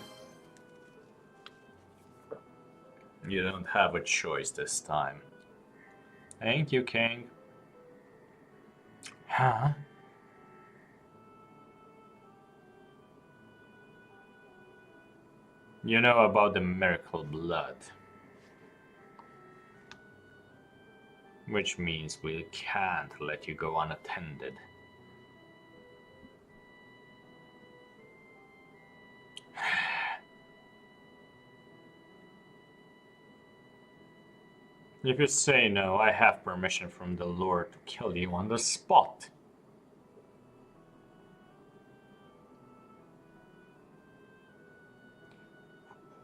You don't have a choice this time. Thank you, King. Huh? You know about the miracle blood. Which means we can't let you go unattended. If you say no, I have permission from the Lord to kill you on the spot.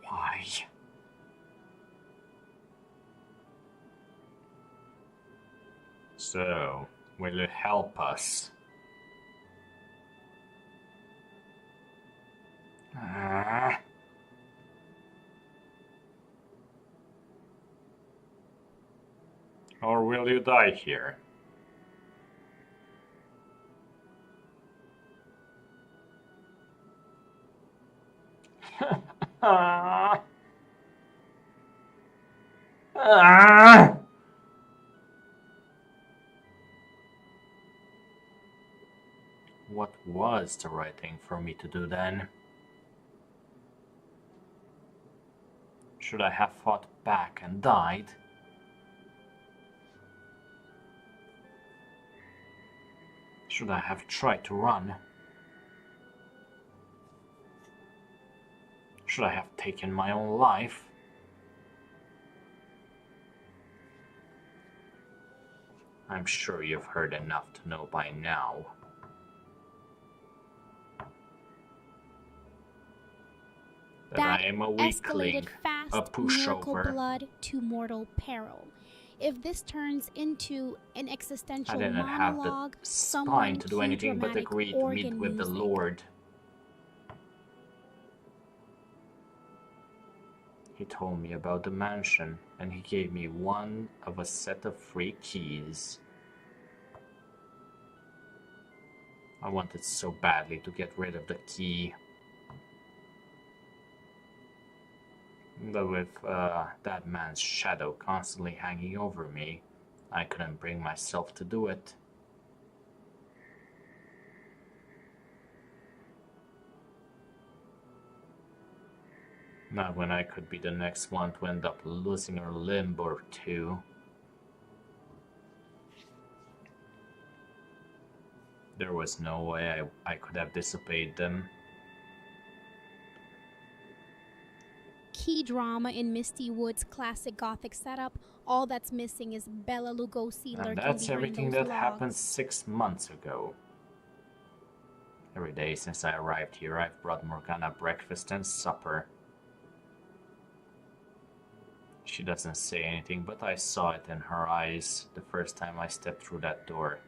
Why? So, will you help us? Or will you die here? What was the right thing for me to do then? Should I have fought back and died? Should I have tried to run? Should I have taken my own life? I'm sure you've heard enough to know by now that I am a weakling, escalated fast a miracle pushover. blood to mortal peril. If this turns into an I existential didn't have the monologue, spine someone to do cue anything but dramatic agree to meet organ with the music. Lord. He told me about the mansion, and he gave me one of a set of free keys. I wanted so badly to get rid of the key. But with that man's shadow constantly hanging over me, I couldn't bring myself to do it. Not when I could be the next one to end up losing a limb or two. There was no way I could have disobeyed them. Key drama in Misty Wood's classic Gothic setup. All that's missing is Bela Lugosi And lurking that's behind everything those that happened logs. 6 months ago. Every day since I arrived here, I've brought Morgana breakfast and supper. She doesn't say anything, but I saw it in her eyes the first time I stepped through that door.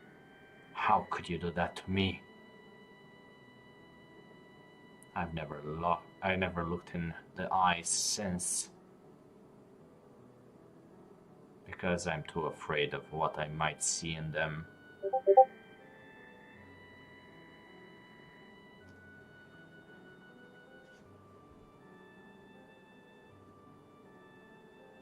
How could you do that to me? I never looked in the eyes since. Because I'm too afraid of what I might see in them.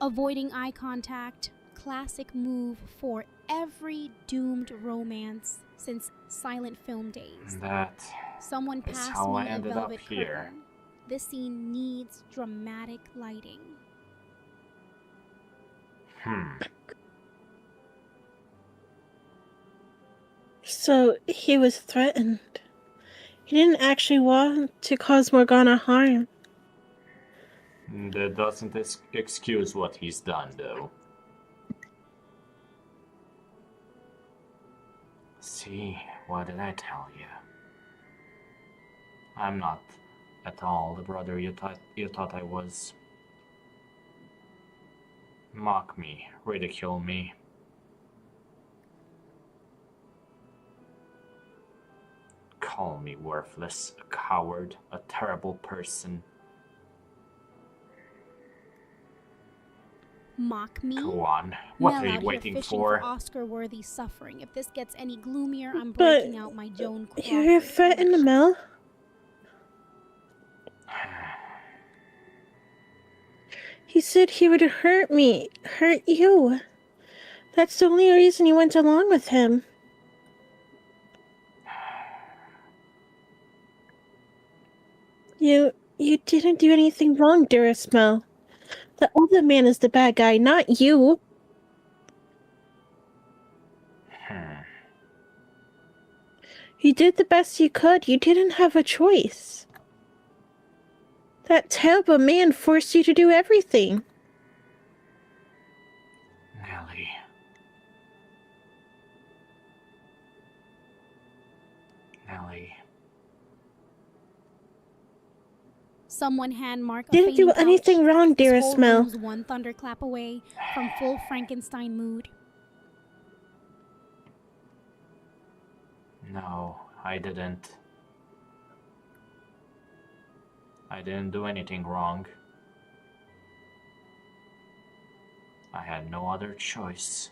Avoiding eye contact, classic move for every doomed romance since silent film days. That Someone is passed how me I a ended up velvet here. curtain. This scene needs dramatic lighting. So he was threatened. He didn't actually want to cause Morgana harm. That doesn't excuse what he's done, though. See, what did I tell you? I'm not at all the brother you thought I was. Mock me, ridicule me. Call me worthless, a coward, a terrible person. Mock me? Go on. What Mel are you out here waiting fishing for? Oscar-worthy suffering. If this gets any gloomier, I'm But breaking out my Joan Crawford you're threatened, collection. Mel. He said he would hurt me, hurt you. That's the only reason you went along with him. You didn't do anything wrong, dearest Mel. The other man is the bad guy, not you. You did the best you could. You didn't have a choice. That terrible man forced you to do everything. Nellie. Nellie. Someone hand Mark a Didn't do fainting anything couch. wrong, This dearest whole Mel. room's one thunderclap away from full Frankenstein mood. No, I didn't. I didn't do anything wrong. I had no other choice.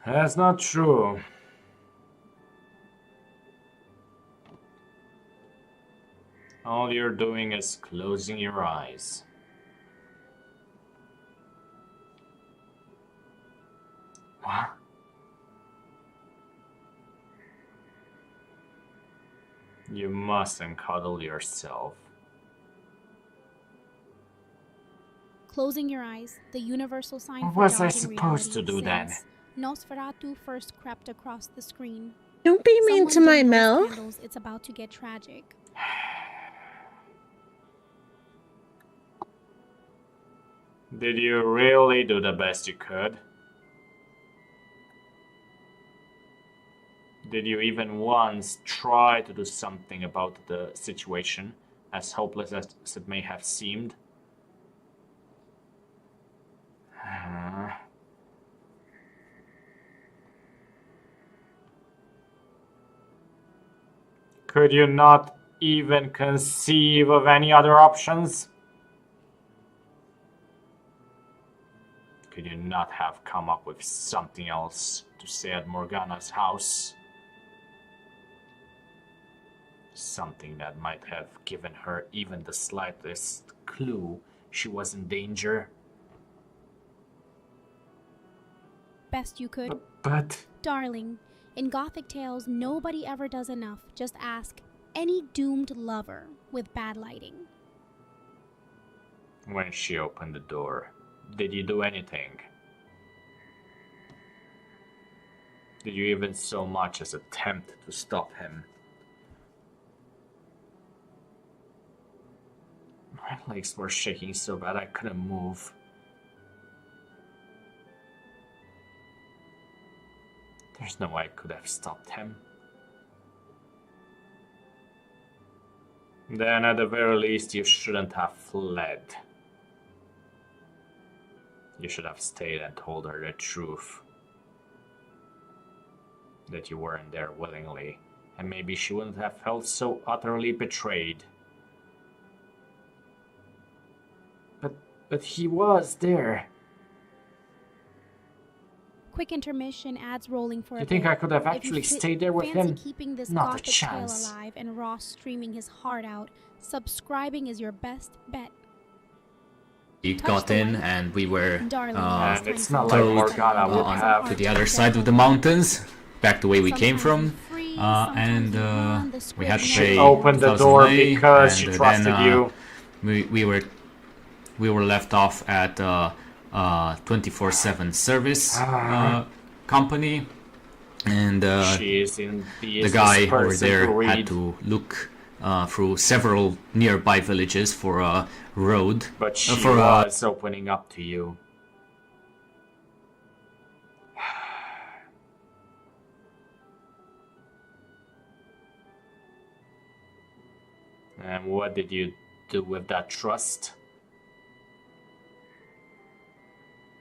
That's not true. All you're doing is closing your eyes. What? You mustn't cuddle yourself. Closing your eyes, the universal sign What for was I dodging supposed to reality do then? since Nosferatu first crept across the screen. Don't be mean Someone to my dim those Mel. candles, it's about to get tragic. Did you really do the best you could? Did you even once try to do something about the situation, as hopeless as it may have seemed? Could you not even conceive of any other options? Could you not have come up with something else to say at Morgana's house? Something that might have given her even the slightest clue she was in danger? Best you could. But Darling, in Gothic tales, nobody ever does enough. Just ask any doomed lover with bad lighting. when she opened the door, did you do anything? Did you even so much as attempt to stop him? My legs were shaking so bad I couldn't move. There's no way I could have stopped him. Then at the very least you shouldn't have fled. You should have stayed and told her the truth. That you weren't there willingly, and maybe she wouldn't have felt so utterly betrayed. But he was there. Quick intermission, ads rolling for You a think bit. I could have If you actually stayed there with fancy him? keeping this Not a Gothic tale chance. alive and Ross streaming his heart out, subscribing is your best bet. We Touch got the in light. and we were Darling, And it's it's time not to like go. Morgana would have to the other side of the mountains, back the way we came Sometimes from, you freeze, and sometimes you run, the we had to script pay She never opened the 1,000 door lei, because and she then, trusted you. we were left off at 24/7 service company, and She is in the guy over person there to had read, to look through several nearby villages for a road, but she for was opening up to you. And what did you do with that trust?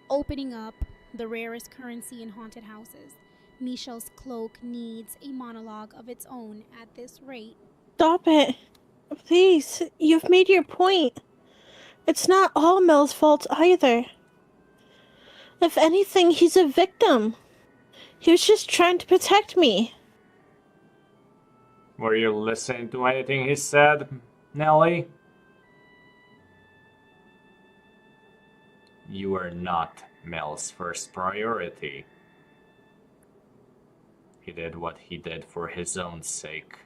Opening up, the rarest currency in haunted houses. Michelle's cloak needs a monologue of its own at this rate. Stop it. Please, you've made your point. It's not all Mel's fault either. If anything, he's a victim. He was just trying to protect me. Were you listening to anything he said, Nellie? You are not Mel's first priority. He did what he did for his own sake.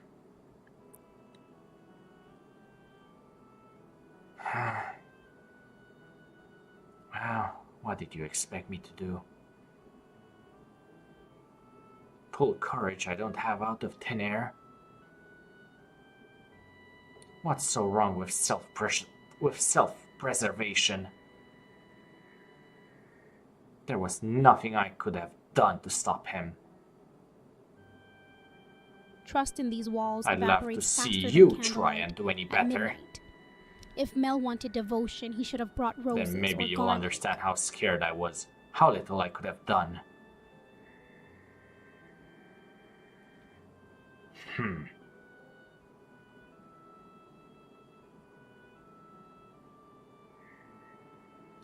Well, what did you expect me to do? Pull courage I don't have out of thin air? What's so wrong with self-preservation? There was nothing I could have done to stop him. Trust in these walls I'd love to evaporates see faster you than try candlelight and do any at better. midnight. If Mel wanted devotion, he should have brought roses Then maybe or you'll garlic. understand how scared I was, how little I could have done.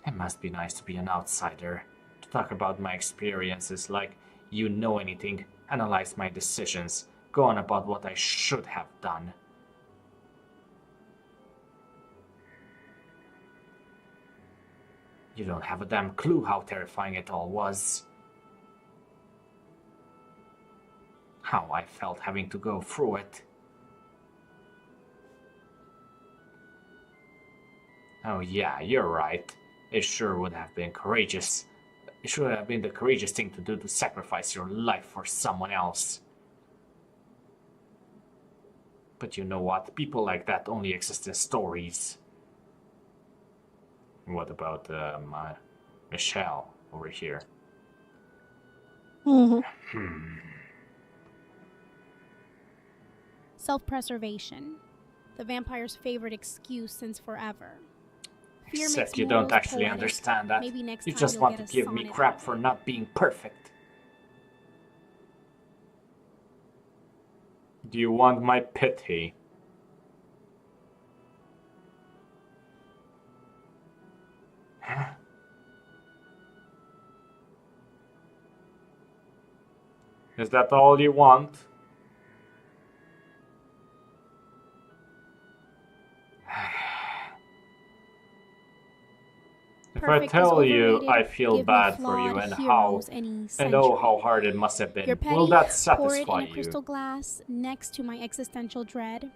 It must be nice to be an outsider, to talk about my experiences like you know anything, analyze my decisions, go on about what I should have done. You don't have a damn clue how terrifying it all was. How I felt having to go through it. Oh yeah, you're right. It sure would have been courageous. It should have been the courageous thing to do to sacrifice your life for someone else. But you know what? People like that only exist in stories. What about Michelle over here? Self-preservation, the vampire's favorite excuse since forever. Fear Except makes you don't mortals actually poetic. understand that. Maybe next You time just you'll want get to a give me sonnet crap out of for it. not being perfect. Do you want my pity? Is that all you want? If I Perfect is tell you overrated. I feel Give me bad for you flawed and heroes any oh how century. hard it must have You're been, will petty, that pour it in satisfy a you? crystal glass next to my existential dread.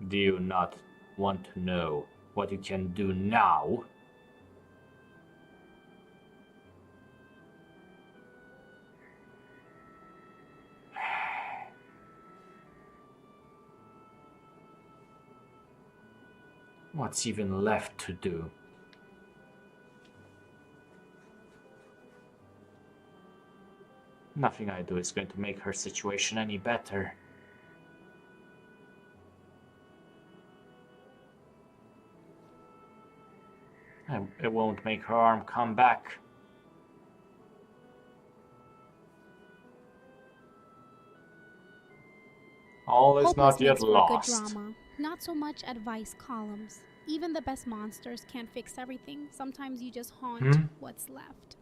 Do you not want to know what you can do now? What's even left to do? Nothing I do is going to make her situation any better. It won't make her arm come back. All is Hopeless not yet makes for a good lost. drama. Not so much advice columns. Even the best monsters can't fix everything. Sometimes you just haunt what's left.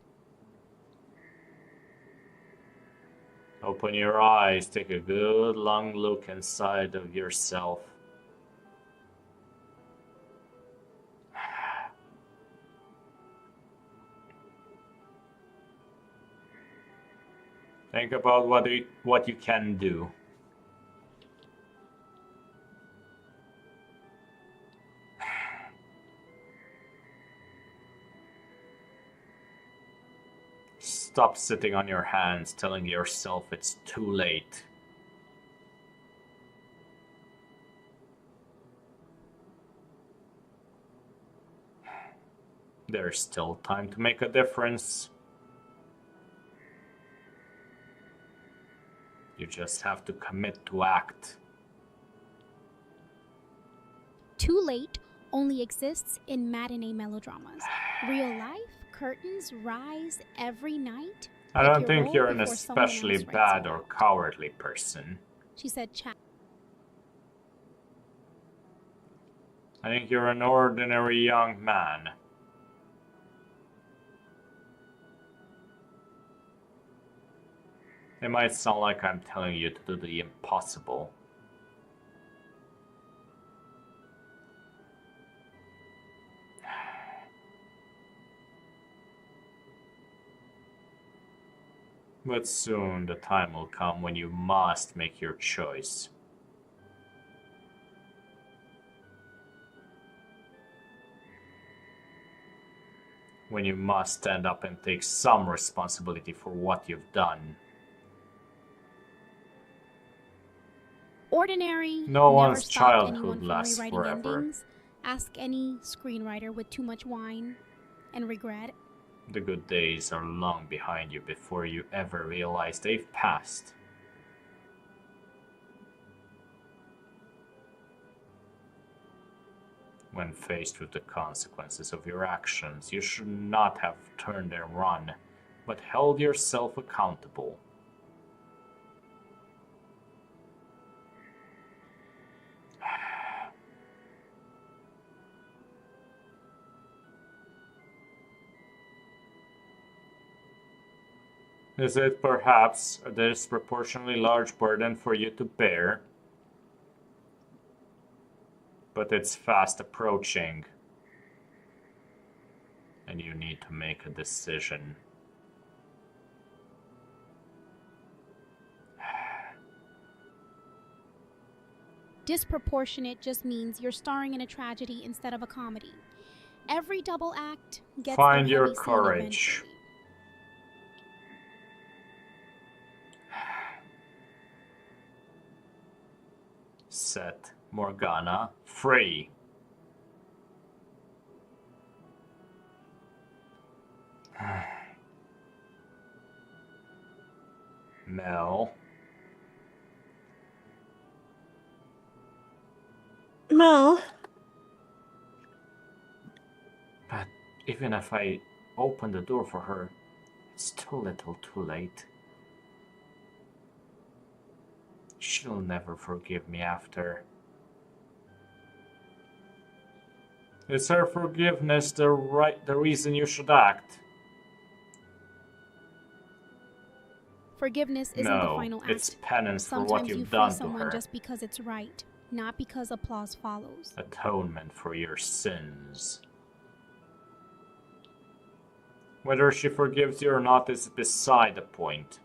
Open your eyes, take a good long look inside of yourself. Think about what you can do. Stop sitting on your hands telling yourself it's too late. There's still time to make a difference. You just have to commit to act. Too late only exists in matinee melodramas. Real life, curtains rise every night. I Pick don't your think role you're an before someone especially else writes bad you or out. cowardly person. She said, "Chat." I think you're an ordinary young man. It might sound like I'm telling you to do the impossible. But soon the time will come when you must make your choice. When you must stand up and take some responsibility for what you've done. Ordinary. No Never one's stopped childhood anyone from lasts rewriting forever. endings. Ask any screenwriter with too much wine and regret. The good days are long behind you before you ever realize they've passed. When faced with the consequences of your actions, you should not have turned and run, but held yourself accountable. Is it perhaps a disproportionately large burden for you to bear? But it's fast approaching, and you need to make a decision. Disproportionate just means you're starring in a tragedy instead of a comedy. Every double act gets Find their your heavy scene courage. eventually. Set Morgana free. Mel. Mel, But even if I open the door for her, it's too little too late. She'll never forgive me after. Is her forgiveness the reason you should act? Forgiveness isn't the No, final act. it's penance for what Sometimes you you've free done to someone her. just because it's right, not because applause follows. Atonement for your sins. Whether she forgives you or not is beside the point.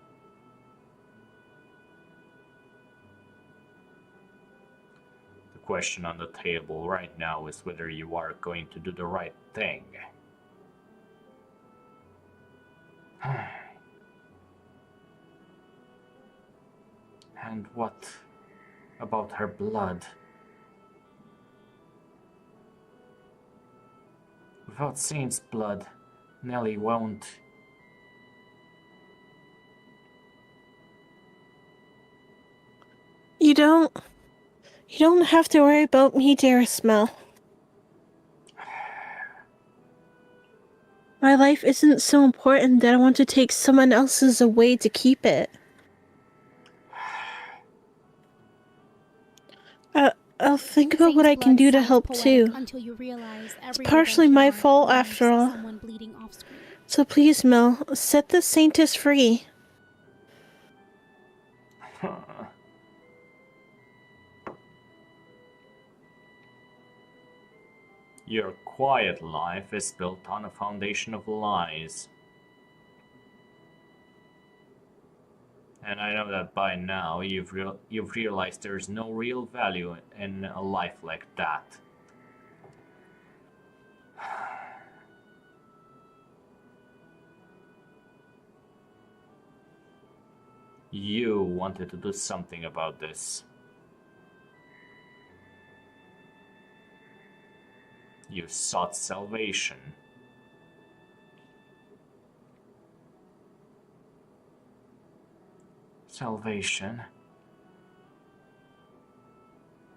The question on the table right now is whether you are going to do the right thing. And what about her blood? Without Saint's blood, Nellie won't. you don't have to worry about me, dearest Mel. My life isn't so important that I want to take someone else's away to keep it. I'll think about what Saint's I can blood do to sounds help poetic too. until you realize It's every partially redemption my arc fault leads after to all. someone bleeding off screen. So please, Mel, set the Saintess free. Your quiet life is built on a foundation of lies. And I know that by now you've realized there's no real value in a life like that. You wanted to do something about this. You sought salvation. Salvation?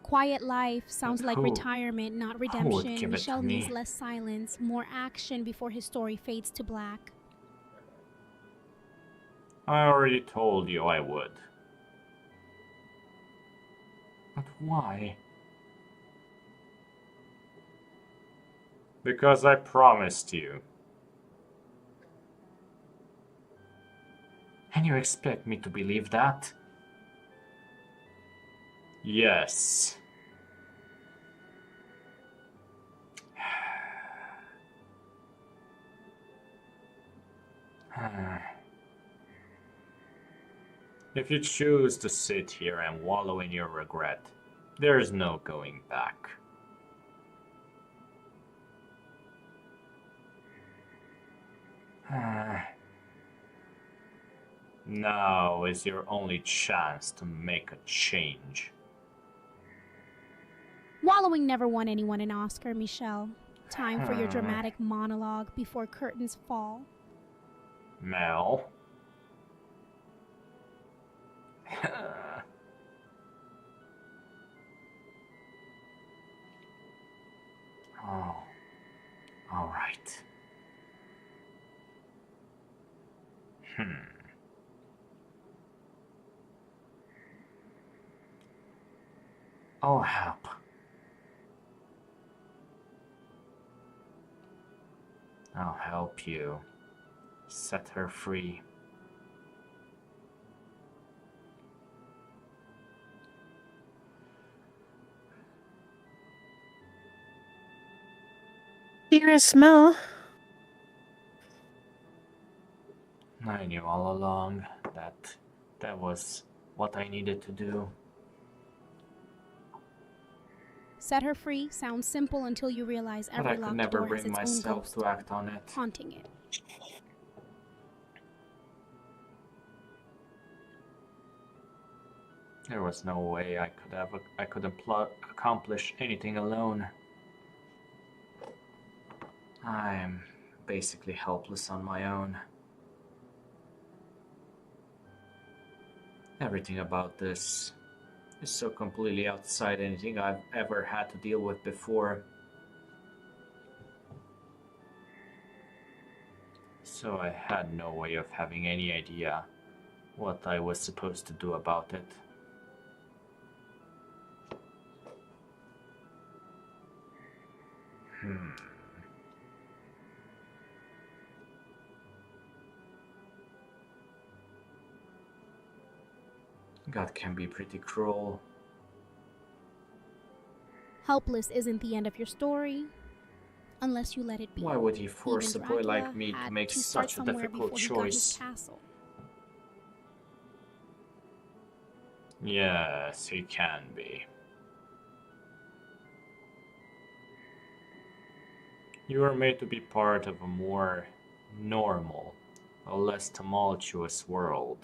Quiet life sounds like Who- retirement, not who would redemption. give it to Michelle needs me? less silence, more action before his story fades to black. I already told you I would. But why? Because I promised you. And you expect me to believe that? Yes. If you choose to sit here and wallow in your regret, there's no going back. Now is your only chance to make a change. Wallowing never won anyone an Oscar, Michelle. Time for your dramatic monologue before curtains fall. Mel? Oh, all right. I'll help. I'll help you. Set her free. Dearest Mel, I knew all along that was what I needed to do. Set her free sounds simple until you realize But I every could locked never door has bring its own myself ghost to act on it. haunting it. There was no way I could accomplish anything alone. I'm basically helpless on my own. Everything about this is so completely outside anything I've ever had to deal with before. So I had no way of having any idea what I was supposed to do about it. God can be pretty cruel. Helpless isn't the end of your story, unless you let it be. Why would he force Even a boy like Dracula me to had make to start such a somewhere difficult before he got his choice? castle. Yes, he can be. You are made to be part of a more normal, a less tumultuous world.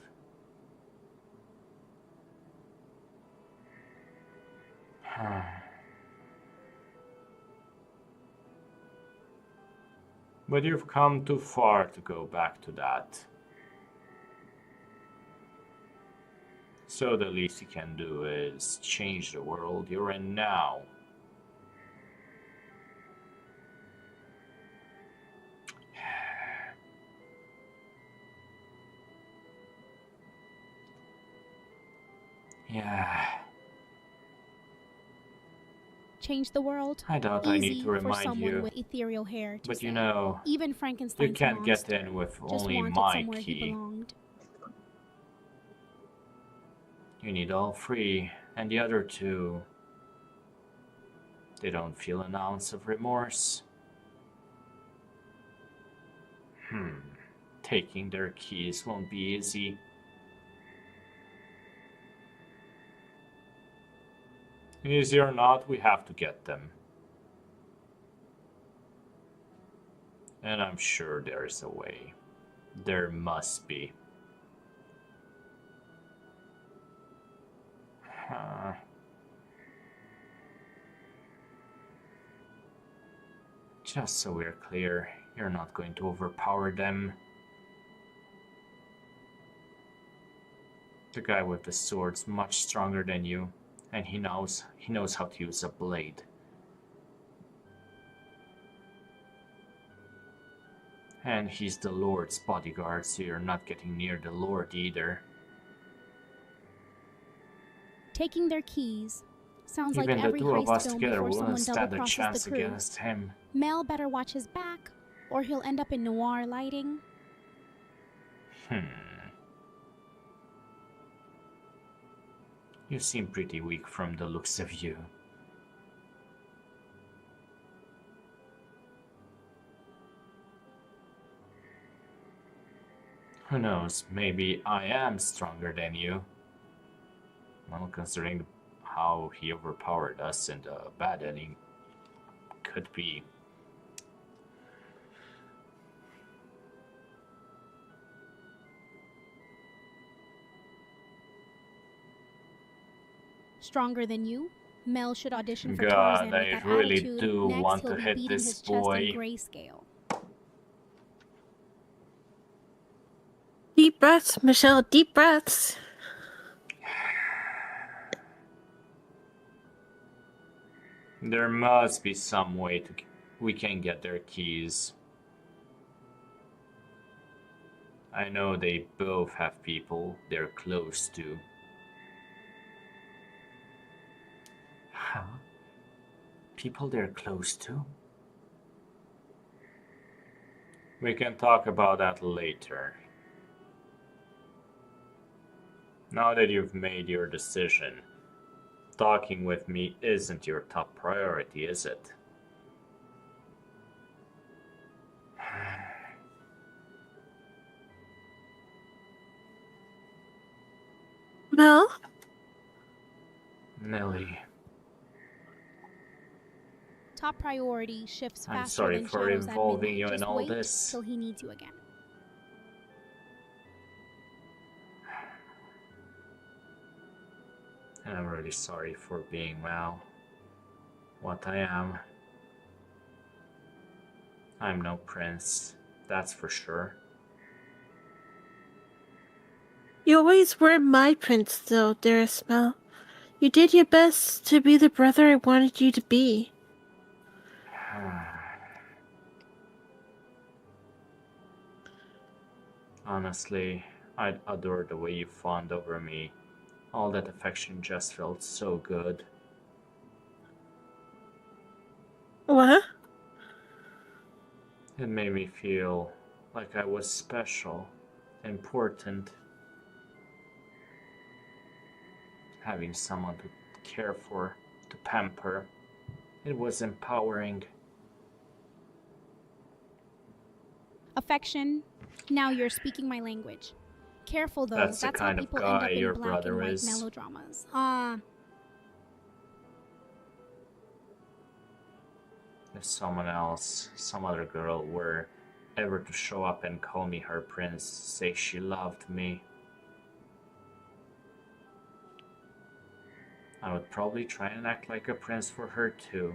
But you've come too far to go back to that. So the least you can do is change the world you're in now. Yeah, Change the world? I doubt I need Easy to for remind someone you. with ethereal hair to But say. you know, Even Frankenstein's you can't get monster in with just only wanted my somewhere he key. belonged. You need all three, and the other two, they don't feel an ounce of remorse. Taking their keys won't be easy. Easy or not, we have to get them. And I'm sure there's a way. There must be. Just so we're clear, you're not going to overpower them. The guy with the sword's much stronger than you, and he knows how to use a blade. And he's the Lord's bodyguard, so you're not getting near the Lord either. Taking their keys sounds Even like the every two of heist us film together before wouldn't someone double stand a crosses chance the crew. against him. Mel better watch his back, or he'll end up in noir lighting. You seem pretty weak from the looks of you. Who knows, maybe I am stronger than you. Well, considering how he overpowered us in the bad ending, could be. Stronger than you? Mel should audition for God, Tarzan I with that really attitude. do Next, want he'll to be hit beating this his chest boy. in grayscale. Deep breaths, Michelle, deep breaths. There must be some way we can get their keys. I know they both have people they're close to. Huh? People they're close to? We can talk about that later. Now that you've made your decision, talking with me isn't your top priority, is it? Mel? Nelly. Top priority shifts I'm faster sorry than for shadows at involving midnight. you in Just all wait this. till he needs you again. And I'm really sorry for being, well, what I am. I'm no prince, that's for sure. You always were my prince, though, dearest Mel. You did your best to be the brother I wanted you to be. Honestly, I'd adore the way you fawned over me. All that affection just felt so good. What? It made me feel like I was special, important. Having someone to care for, to pamper, it was empowering. Affection. Now you're speaking my language. Careful though, That's the that's how kind of people end guy up in your black brother and white is. melodramas. If someone else, some other girl, were ever to show up and call me her prince, say she loved me, I would probably try and act like a prince for her too.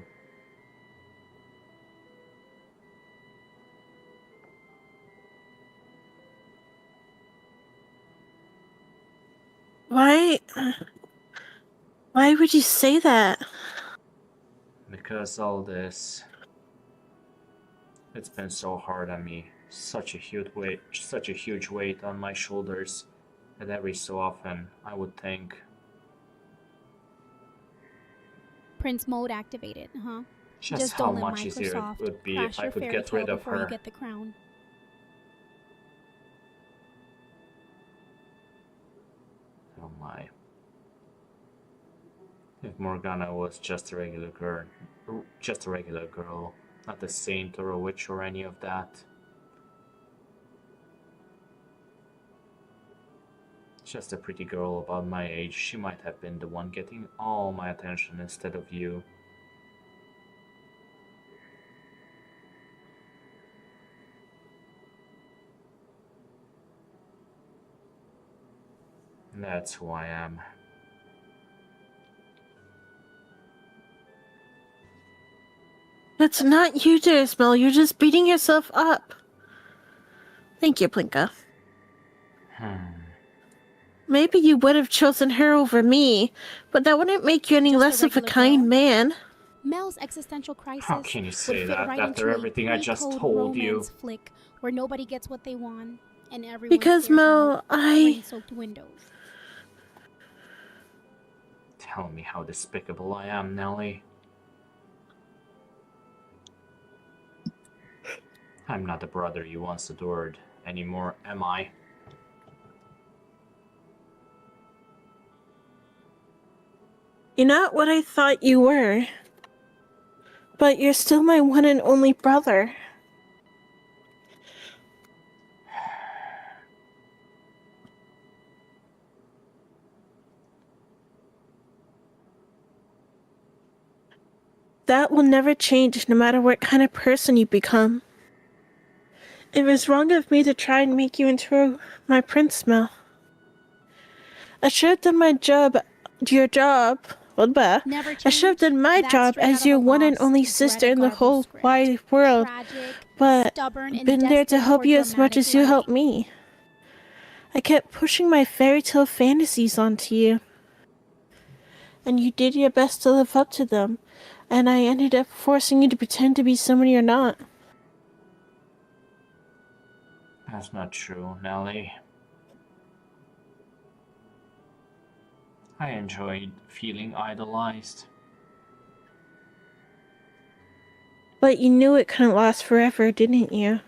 Why? Why would you say that? Because all this, it's been so hard on me, such a huge weight on my shoulders, that every so often I would think, Prince mode activated, huh? just how don't let much easier it Microsoft would be crash if I your could fairy get tale rid of before you her. get the crown. Oh my. If Morgana was just a regular girl, not a saint or a witch or any of that. Just a pretty girl about my age, she might have been the one getting all my attention instead of you. That's who I am. That's not you, dearest Mel. You're just beating yourself up. Thank you, Plinka. Maybe you would have chosen her over me, but that wouldn't make you any Just a less of a regular kind girl? man. Mel's existential How crisis can you would say fit that right after into everything a I just pre-code told you? romance flick where nobody gets what they want and everyone Because, stares Mel, out rain-soaked windows. Tell me how despicable I am, Nellie. I'm not the brother you once adored anymore, am I? You're not what I thought you were. But you're still my one and only brother. That will never change no matter what kind of person you become. It was wrong of me to try and make you into my prince, Mel. I should have done my job, your job. Never I should have change? done my That's job straight out as of a your one and Lost, only Greta sister in the Garbo whole script. wide world, Tragic, but stubborn, and been there to destined help for you as much dramatic as you life. helped me. I kept pushing my fairy tale fantasies onto you, and you did your best to live up to them, and I ended up forcing you to pretend to be someone you're not. That's not true, Nellie. I enjoyed feeling idolized. But you knew it couldn't last forever, didn't you?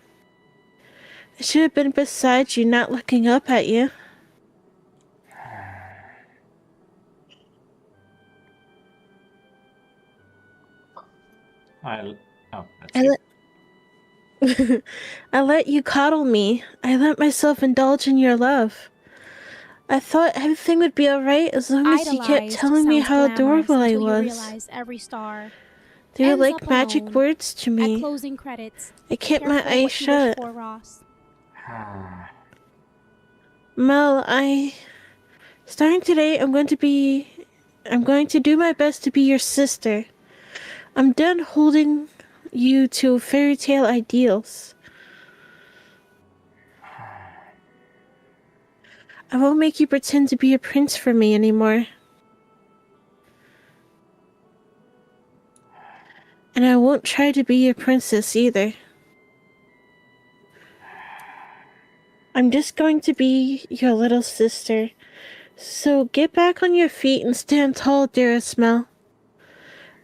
I should have been beside you, not looking up at you. Oh, that's I you. I let you coddle me. I let myself indulge in your love. I thought everything would be alright as long as you kept Idolized telling me sounds how glamorous adorable I until you was. realize every star They were Ends like up magic alone. words to At me. closing credits, I kept my careful eyes what you wish shut. for, Ross. Mel, starting today, I'm going to do my best to be your sister. I'm done holding you to fairy tale ideals. I won't make you pretend to be a prince for me anymore. And I won't try to be a princess either. I'm just going to be your little sister. So get back on your feet and stand tall, dearest Mel.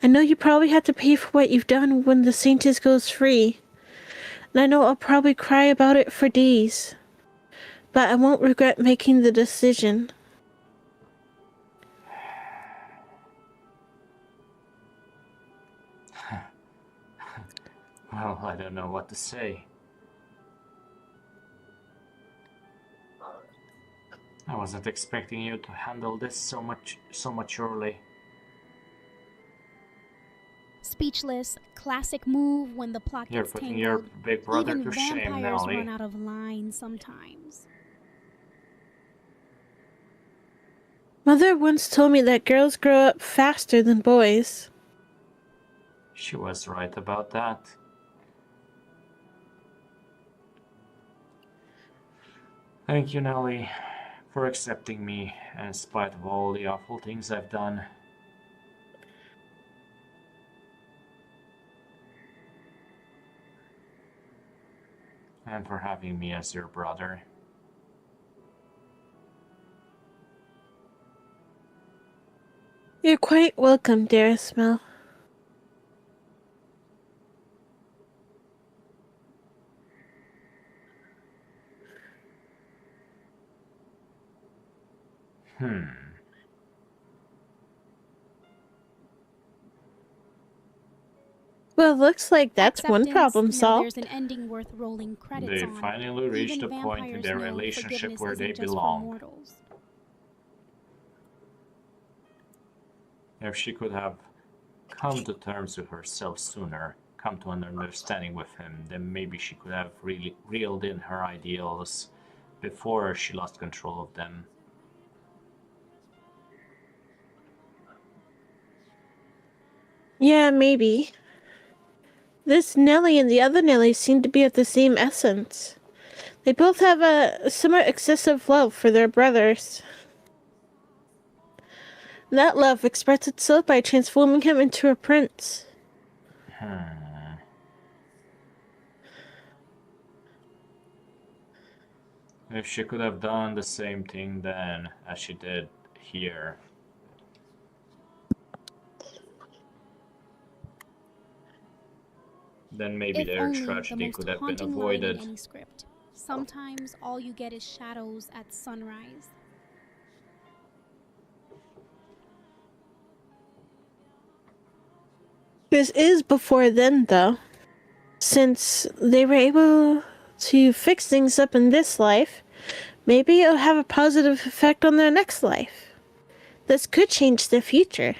I know you probably have to pay for what you've done when the Saintess goes free. And I know I'll probably cry about it for days. But I won't regret making the decision. Well, I don't know what to say. I wasn't expecting you to handle this so maturely. Speechless, classic move when the plot You're gets putting your tangled. big brother Even to shame, vampires Nelly. run out of lines sometimes. Mother once told me that girls grow up faster than boys. She was right about that. Thank you, Nelly, for accepting me in spite of all the awful things I've done. And for having me as your brother. You're quite welcome, dearest Mel. Well, looks like that's one Acceptance. problem Now there's solved. an ending worth rolling credits They on. finally reached Even a point in vampires their know relationship forgiveness where they isn't just for belong. mortals. If she could have come to terms with herself sooner, come to an understanding with him, then maybe she could have really reeled in her ideals before she lost control of them. Yeah, maybe. This Nellie and the other Nellie seem to be of the same essence. They both have a somewhat excessive love for their brothers. That love expressed itself by transforming him into a prince. If she could have done the same thing then as she did here. Then maybe If their only the tragedy most could have been haunting line in avoided. any script. Sometimes all you get is shadows at sunrise. This is before then, though. Since they were able to fix things up in this life, maybe it'll have a positive effect on their next life. This could change their future.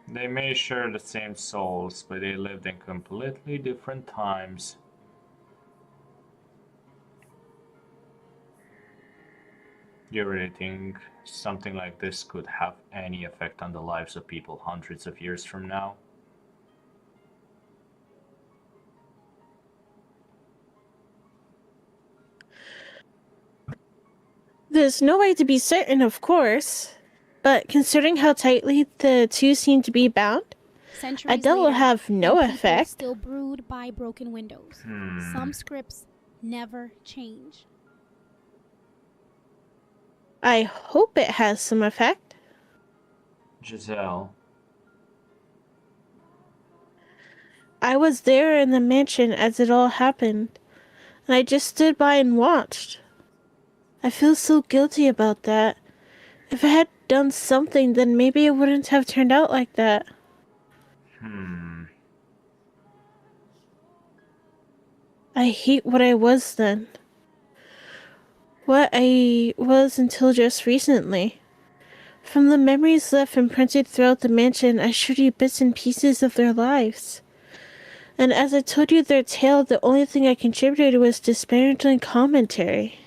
They may share the same souls, but they lived in completely different times. Do you really think something like this could have any effect on the lives of people hundreds of years from now? There's no way to be certain, of course, but considering how tightly the two seem to be bound, I Centuries doubt will later, have no and people effect. still brood by broken windows. Some scripts never change. I hope it has some effect. Giselle, I was there in the mansion as it all happened, and I just stood by and watched. I feel so guilty about that. If I had done something, then maybe it wouldn't have turned out like that. I hate what I was then. what I was until just recently. From the memories left imprinted throughout the mansion, I showed you bits and pieces of their lives. And as I told you their tale, the only thing I contributed was disparaging commentary.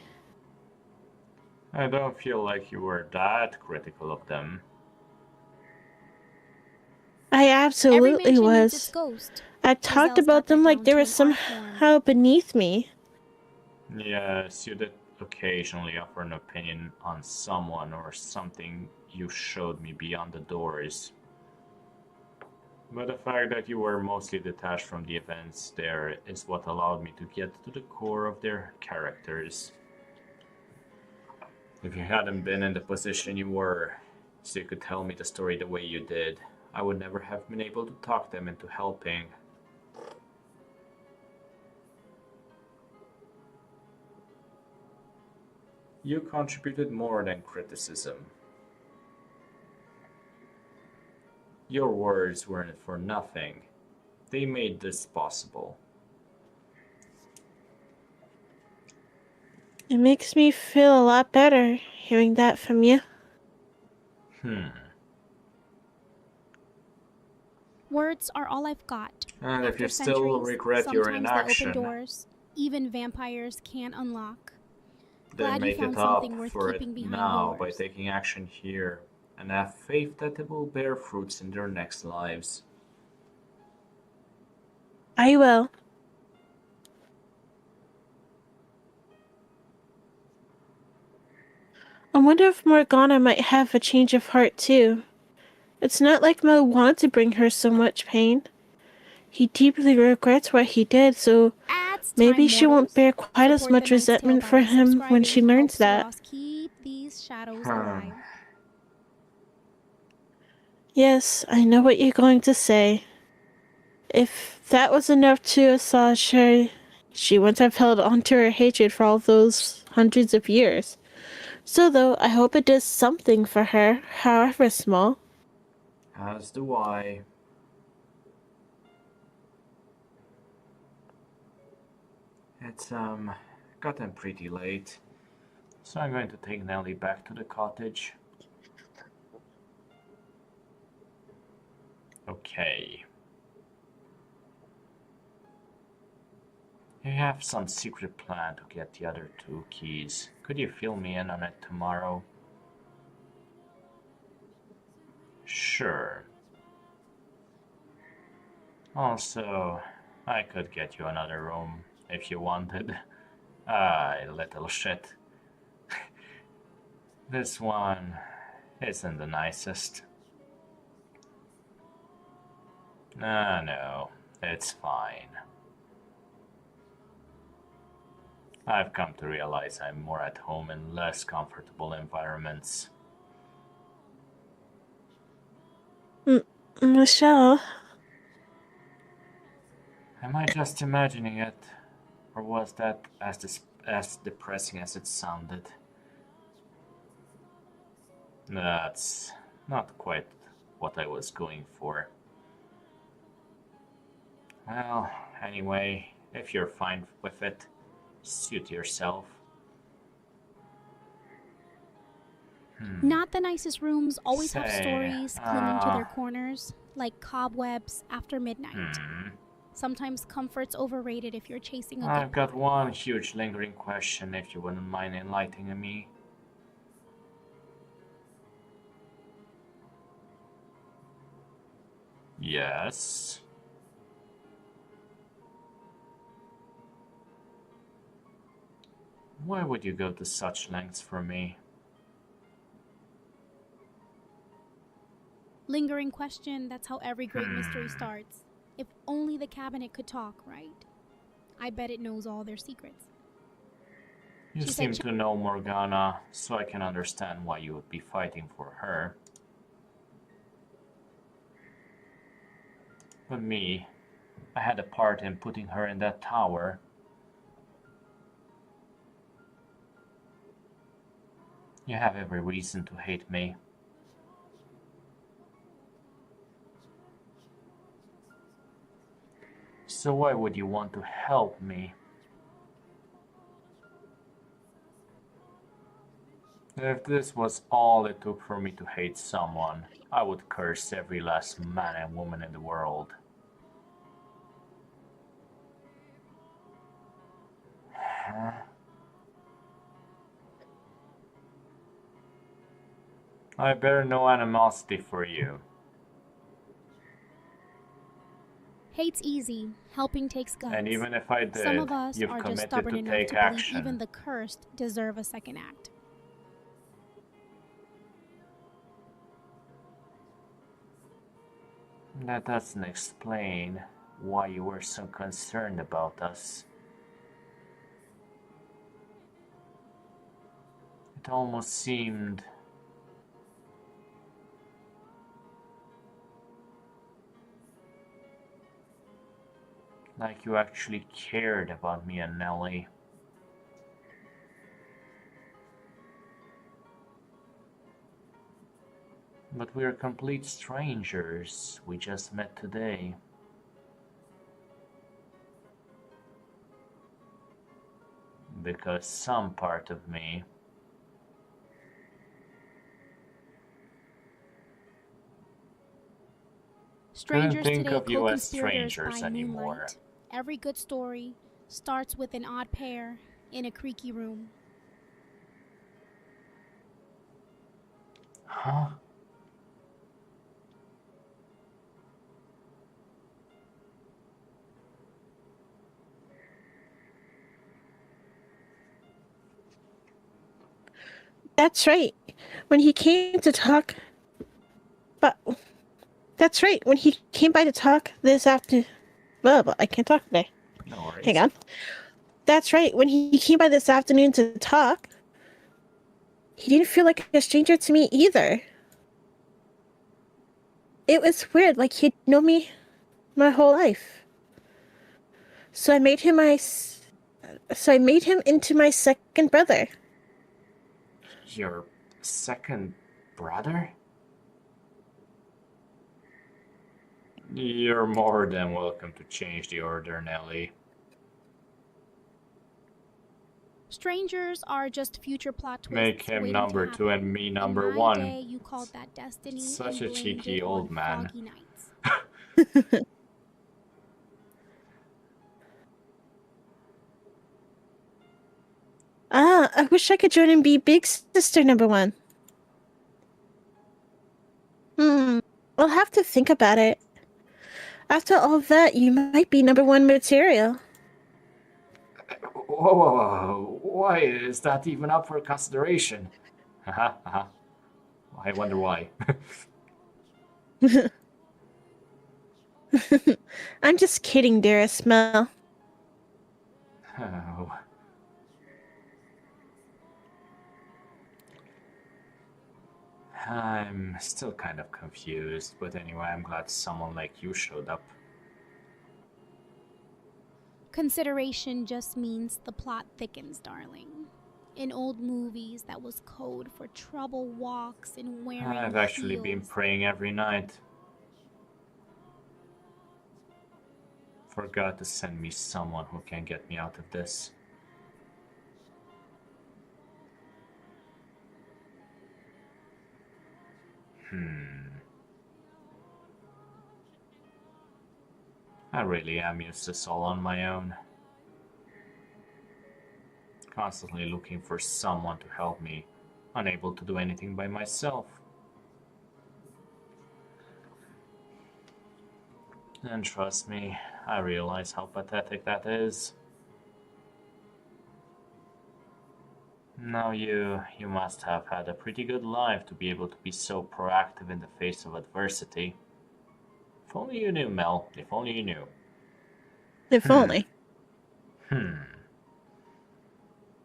I don't feel like you were that critical of them. I Every absolutely mansion needs its was. ghost. I talked Giselle's about got that them like down they to were an art form. somehow beneath me. Yes, you did occasionally offer an opinion on someone or something you showed me beyond the doors. But the fact that you were mostly detached from the events there is what allowed me to get to the core of their characters. If you hadn't been in the position you were, so you could tell me the story the way you did, I would never have been able to talk them into helping. You contributed more than criticism. Your words weren't for nothing. They made this possible. It makes me feel a lot better hearing that from you. Words are all I've got. And if After you still centuries, regret your sometimes they open inaction, doors even vampires can't unlock. then Glad you make it found up something worth for keeping it behind now by doors. taking action here, and have faith that it will bear fruits in their next lives. I will. I wonder if Morgana might have a change of heart too. It's not like Mo wanted to bring her so much pain. He deeply regrets what he did, so Ads time, maybe she won't mortals. bear quite as Support The much Knight's Tale resentment for by him when subscribing. she learns Helps that. Ross keep these shadows Hmm. alive. Yes, I know what you're going to say. If that was enough to assuage her, she wouldn't have held on to her hatred for all those hundreds of years. So, though, I hope it does something for her, however small. As do I. It's gotten pretty late, so I'm going to take Nellie back to the cottage. Okay. You have some secret plan to get the other two keys. Could you fill me in on it tomorrow? Sure. Also, I could get you another room if you wanted. Ah, little shit. This one isn't the nicest. Ah, no, it's fine. I've come to realize I'm more at home in less comfortable environments. Michelle, Am I just imagining it? Or was that as depressing as it sounded? That's not quite what I was going for. Well, anyway, if you're fine with it, suit yourself. Not the nicest rooms always have Say, stories clinging to their corners, like cobwebs after midnight. Sometimes comfort's overrated if you're chasing a good I've got plot. one huge lingering question if you wouldn't mind enlightening me. Yes. Why would you go to such lengths for me? Lingering question, that's how every great mystery starts. If only the cabinet could talk, right? I bet it knows all their secrets. You She seem said to know Morgana, so I can understand why you would be fighting for her. But me, I had a part in putting her in that tower. You have every reason to hate me. So why would you want to help me? If this was all it took for me to hate someone, I would curse every last man and woman in the world. Huh? I bear no animosity for you. Hate's easy, helping takes guts. And even if I Some did, of us you've are just committed stubborn to enough take to believe action. even the cursed deserve a second act. That doesn't explain why you were so concerned about us. It almost seemed like you actually cared about me and Nellie. But we're complete strangers. We just met today. Because some part of me Strangers think today, of you as co-conspirators strangers by anymore. moonlight. Every good story starts with an odd pair in a creaky room. Huh? That's right. When he came to talk. But. That's right. When he came by to talk this afternoon. Well, I can't talk today. No worries. Hang on. That's right. When he came by this afternoon to talk, he didn't feel like a stranger to me either. It was weird, like he'd known me my whole life. So I made him into my second brother. Your second brother? You're more than welcome to change the order, Nellie. Strangers are just future plot twists. Make him waiting number to 2 and me number In my 1. day, you called that destiny Such and a blamed cheeky it old on man. foggy nights. I wish I could join and be big sister number 1. I'll have to think about it. After all that, you might be number 1 material. Whoa. Why is that even up for consideration? I wonder why. I'm just kidding, dearest Mel. Oh. I'm still kind of confused, but anyway, I'm glad someone like you showed up. Consideration just means the plot thickens, darling. In old movies, that was code for trouble walks and wearing I've actually been heels. praying every night for God to send me someone who can get me out of this. I really am useless all on my own. Constantly looking for someone to help me, unable to do anything by myself. And trust me, I realize how pathetic that is. Now you must have had a pretty good life to be able to be so proactive in the face of adversity. If only you knew, Mel. If only you knew. If only.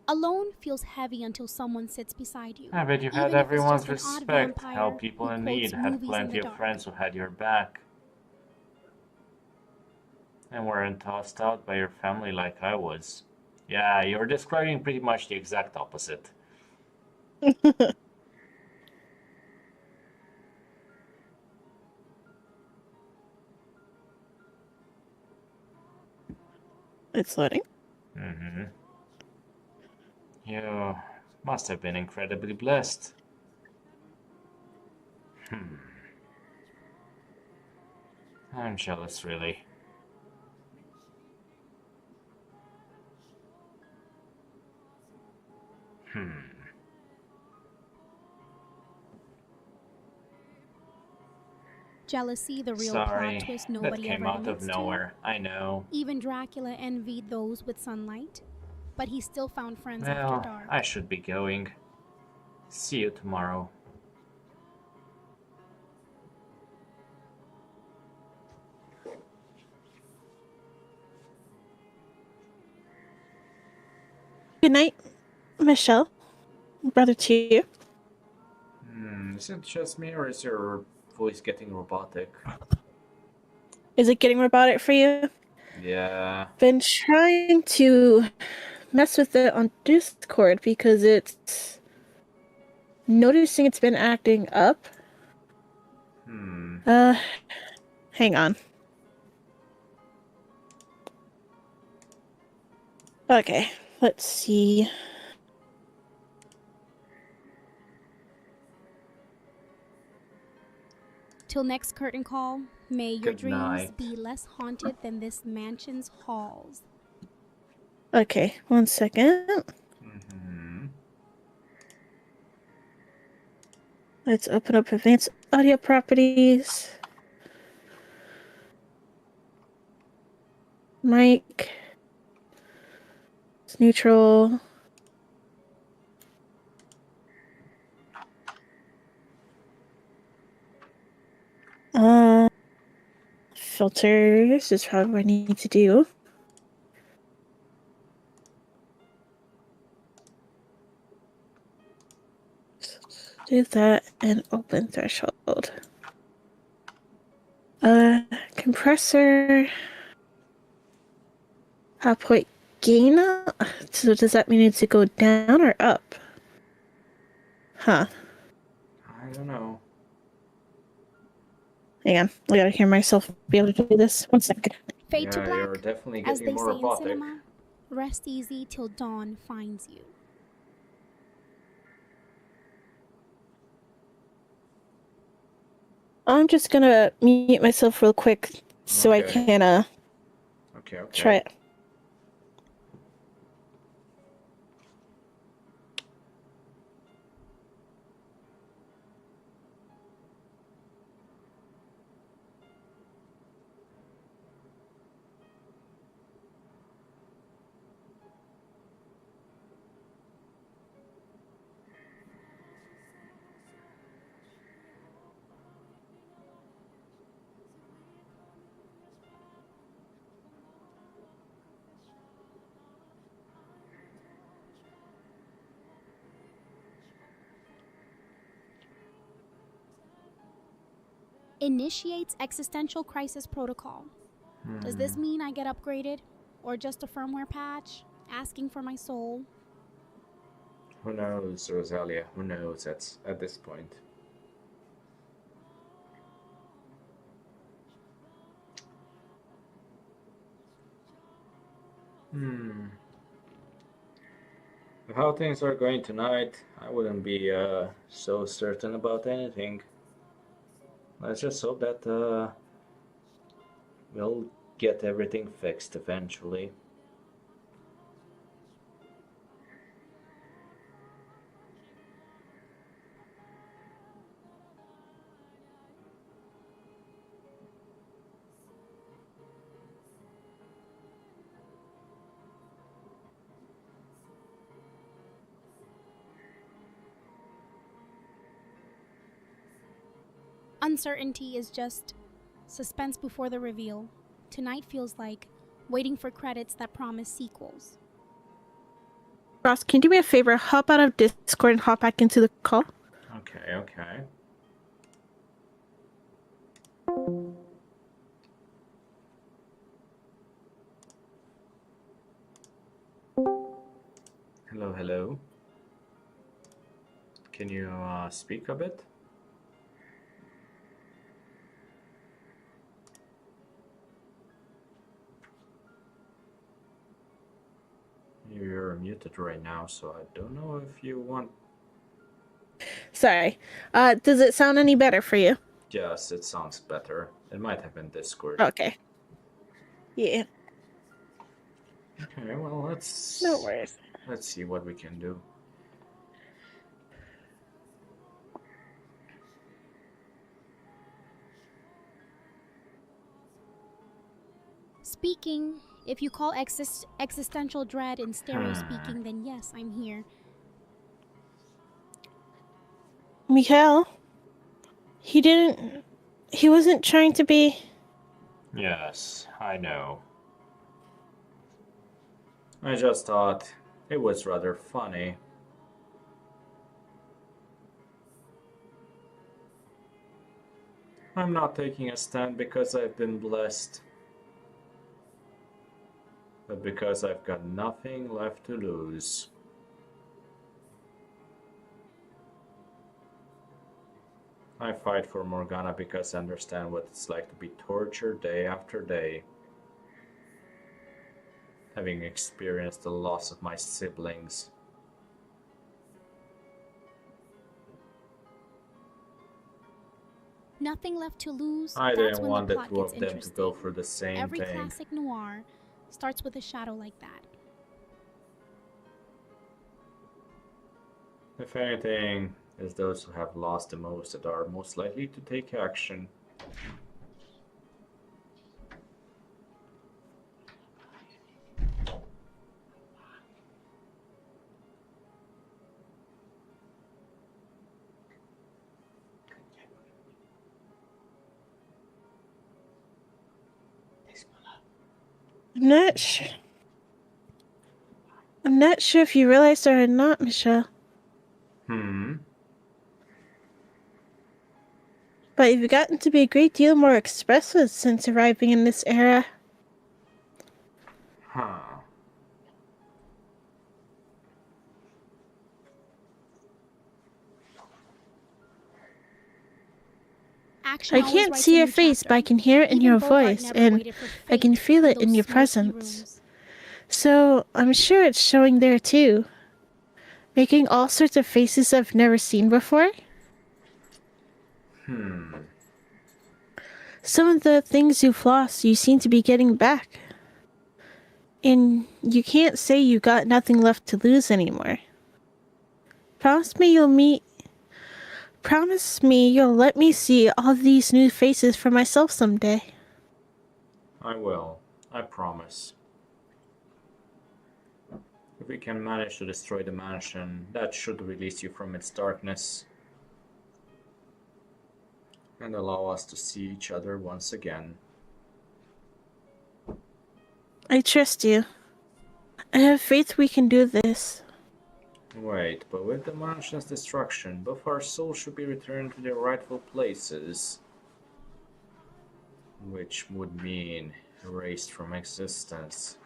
Alone feels heavy until someone sits beside you. I bet you even had if it's everyone's just an odd respect. vampire How people who in quotes need had movies in plenty the of dark. friends who had your back. And weren't tossed out by your family like I was. Yeah, you're describing pretty much the exact opposite. It's loading. Mm-hmm. You Must have been incredibly blessed. I'm jealous, really. Jealousy, the real plot Sorry, twist that nobody came ever out of admits to. nowhere. I know. Even Dracula envied those with sunlight, but he still found friends after Well, dark. I should be going. See you tomorrow. Good night, Michelle. Brother to you. Is it just me, or is your voice getting robotic? Is it getting robotic for you? Yeah. Been trying to mess with it on Discord because it's noticing it's been acting up. Hang on. Okay, let's see. Till next curtain call, may your Good dreams night. be less haunted than this mansion's halls. Okay, 1 second. Let's open up advanced audio properties. Mic. It's neutral. Filters is probably what I need to do. Do that and open threshold. Compressor. Point gain. So does that mean it needs to go down or up? Huh. I don't know. Hang on. I gotta hear myself be able to do this. 1 second. Fade to Yeah, you're black, definitely as getting they more say in robotic. cinema. Rest easy till dawn finds you. I'm just gonna mute myself real quick so I Okay. can Okay. try it. Initiates existential crisis protocol. Does this mean I get upgraded? Or just a firmware patch? Asking for my soul? Who knows, Rosalia? Who knows at this point? With how things are going tonight, I wouldn't be so certain about anything. Let's just hope that we'll get everything fixed eventually. Uncertainty is just suspense before the reveal. Tonight feels like waiting for credits that promise sequels. Ross, can you do me a favor? Hop out of Discord and hop back into the call. Okay. Hello. Can you speak a bit? You're you're muted right now, so I don't know if you want. Sorry. Does it sound any better for you? Yes, it sounds better. It might have been Discord. Okay. Yeah. Okay, well, let's. No worries. Let's see what we can do. Speaking, if you call existential dread in stereo speaking, then yes, I'm here. Mikhail, he wasn't trying to be. Yes, I know. I just thought it was rather funny. I'm not taking a stand because I've been blessed, but because I've got nothing left to lose. I fight for Morgana because I understand what it's like to be tortured day after day. Having experienced the loss of my siblings. Nothing left to lose. I That's didn't when want the the plot two gets of them to interesting. go for the same Every thing. classic noir starts with a shadow like that. If anything, it's those who have lost the most that are most likely to take action. I'm not sure if you realized or not, Michelle. But you've gotten to be a great deal more expressive since arriving in this era. Huh. Action I always can't writes see a your new face, chapter. but I can hear it in Even your Bogart voice, never and waited for I can fate feel it those in your smoky presence. rooms. So I'm sure it's showing there too. Making all sorts of faces I've never seen before. Some of the things you've lost, you seem to be getting back. And you can't say you've got nothing left to lose anymore. Promise me you'll let me see all these new faces for myself someday. I will. I promise. If we can manage to destroy the mansion, that should release you from its darkness and allow us to see each other once again. I trust you. I have faith we can do this. Wait, but with the mansion's destruction, both our souls should be returned to their rightful places. Which would mean erased from existence.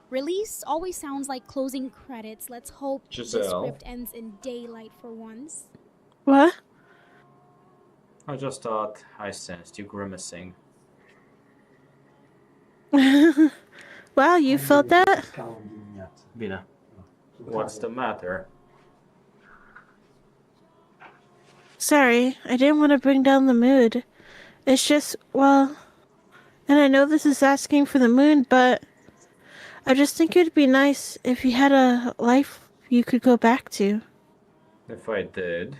Release always sounds like closing credits. Let's hope the Giselle. script ends in daylight for once. What? I just thought I sensed you grimacing. Wow, you felt that? Bina, what's the matter? Sorry, I didn't want to bring down the mood. It's just, well, and I know this is asking for the moon, but I just think it'd be nice if you had a life you could go back to. If I did,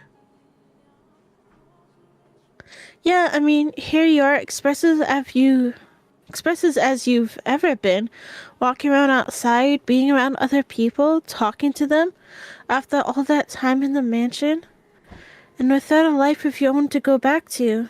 Yeah, I mean, here you are, expressive as you've ever been, walking around outside, being around other people, talking to them, after all that time in the mansion, and without a life of your own to go back to.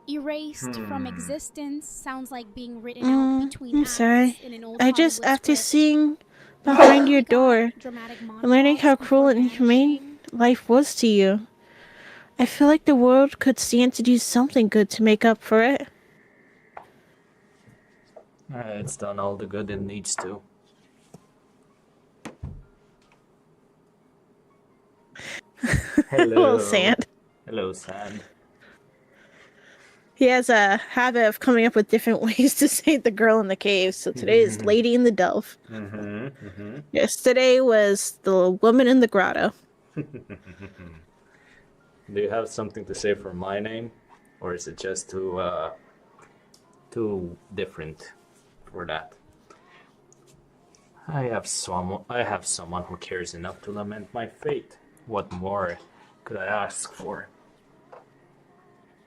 Erased from existence sounds like being written out between I'm acts sorry. in an old I just, Hollywood after script. seeing behind your We got door dramatic and learning how monologues cruel before and inhumane vanishing. life was to you, I feel like the world could stand to do something good to make up for it. it's done all the good it needs to. Hello, Sand. Hello, Sand. He has a habit of coming up with different ways to say the girl in the cave. So today is Lady in the Delve. Yesterday was the woman in the grotto. Do you have something to say for my name, or is it just too different for that? I have someone who cares enough to lament my fate. What more could I ask for?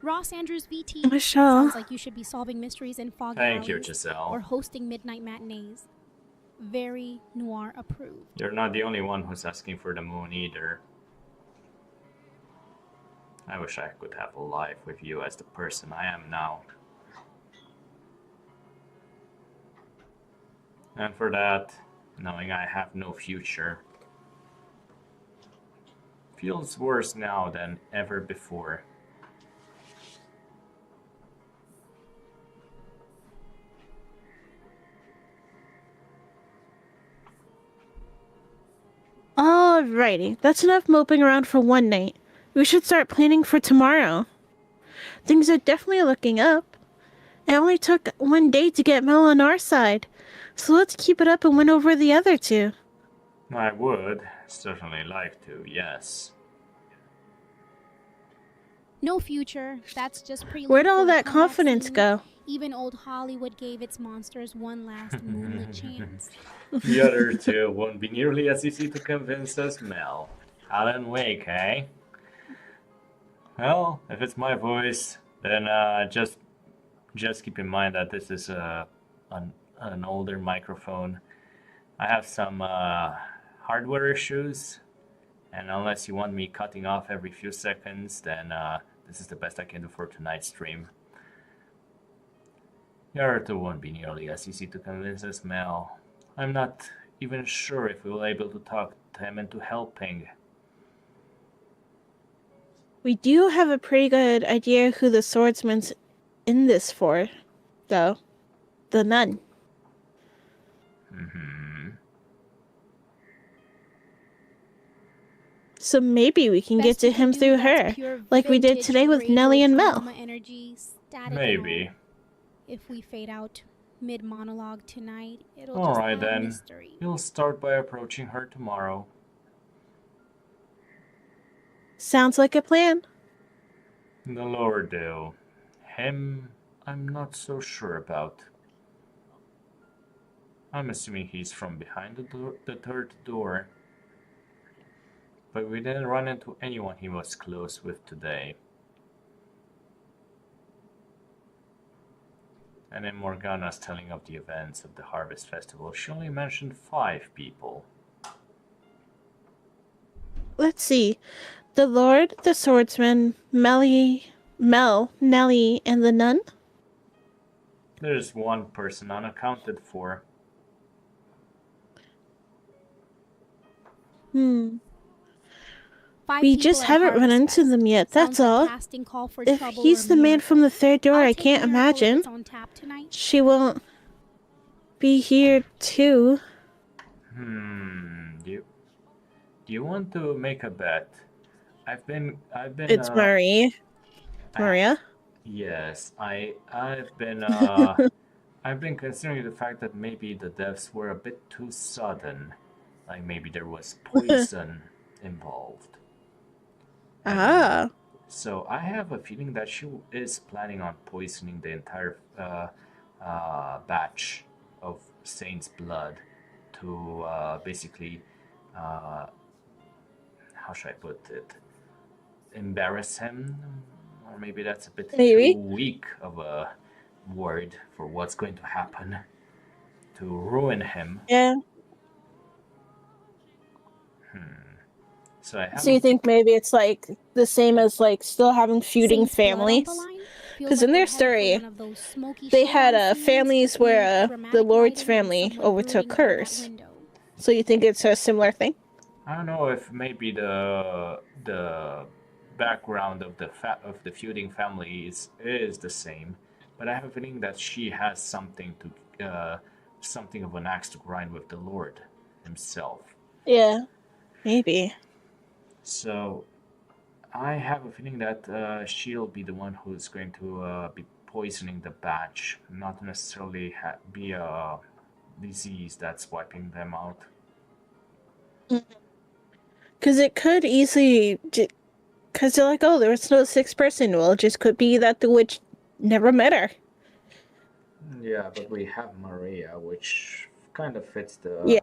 Ross Andrews VT. Michelle. Sounds like you should be solving mysteries in foggy Thank you, alleys Giselle. or hosting midnight matinees. Very noir approved. You're not the only one who's asking for the moon either. I wish I could have a life with you as the person I am now. And for that, knowing I have no future feels worse now than ever before. Alrighty, that's enough moping around for one night. We should start planning for tomorrow. Things are definitely looking up. It only took one day to get Mel on our side, so let's keep it up and win over the other two. I would certainly like to, yes. No future. That's just prelude. Where'd all for a that comeback confidence scene. go? Even old Hollywood gave its monsters one last moonlit chance. The other two won't be nearly as easy to convince as Mel. Alan Wake, eh? Well, if it's my voice, then just keep in mind that this is an older microphone. I have some hardware issues, and unless you want me cutting off every few seconds, then this is the best I can do for tonight's stream. Your two won't be nearly as easy to convince as Mel. I'm not even sure if we'll be able to talk him into helping. We do have a pretty good idea who the swordsman's in this for, though. The nun. So maybe we can get Best to you him do, through that's her, pure like we did vintage today with radio Nellie and Mel. drama energy, static and Maybe. all. If we fade out mid-monologue tonight, it'll Alright just add then. mystery. You'll start by approaching her tomorrow. Sounds like a plan. The Lord do. Him, I'm not so sure about. I'm assuming he's from behind the third door. But we didn't run into anyone he was close with today. And in Morgana's telling of the events of the Harvest Festival, she only mentioned 5 people. Let's see. The Lord, the swordsman, Mel, Nellie, and the nun? There's one person unaccounted for. Five We people just at haven't run Harvest into Fest. them yet, Sounds that's like all. casting call for If trouble he's or the man from the miracle. third door, I'll I take can't Miracle if imagine it's on tap tonight. she won't be here too. Do you want to make a bet? I've been It's Maria. Yes, I've been I've been considering the fact that maybe the deaths were a bit too sudden. Like maybe there was poison involved. Ah. So I have a feeling that she is planning on poisoning the entire batch of Saint's blood to basically, how should I put it, embarrass him? Or maybe that's a bit Maybe. too weak of a word for what's going to happen. To ruin him. Yeah. So I have So you think maybe it's like the same as like still having feuding Saints blood on the families? line? Feels 'Cause like in their we're headed for story, one of those smoky they had showdown scenes families where with the dramatic Lord's lighting and family someone overtook brooding through that hers. window. So you think it's a similar thing? I don't know if maybe the background of the feuding family is the same, but I have a feeling that she has something of an axe to grind with the Lord himself. Yeah. Maybe. So I have a feeling that she'll be the one who's going to be poisoning the batch, not necessarily be a disease that's wiping them out. Because it could easily. Because they're like, oh, there was no sixth person. Well, it just could be that the witch never met her. Yeah, but we have Maria, which kind of fits Yeah.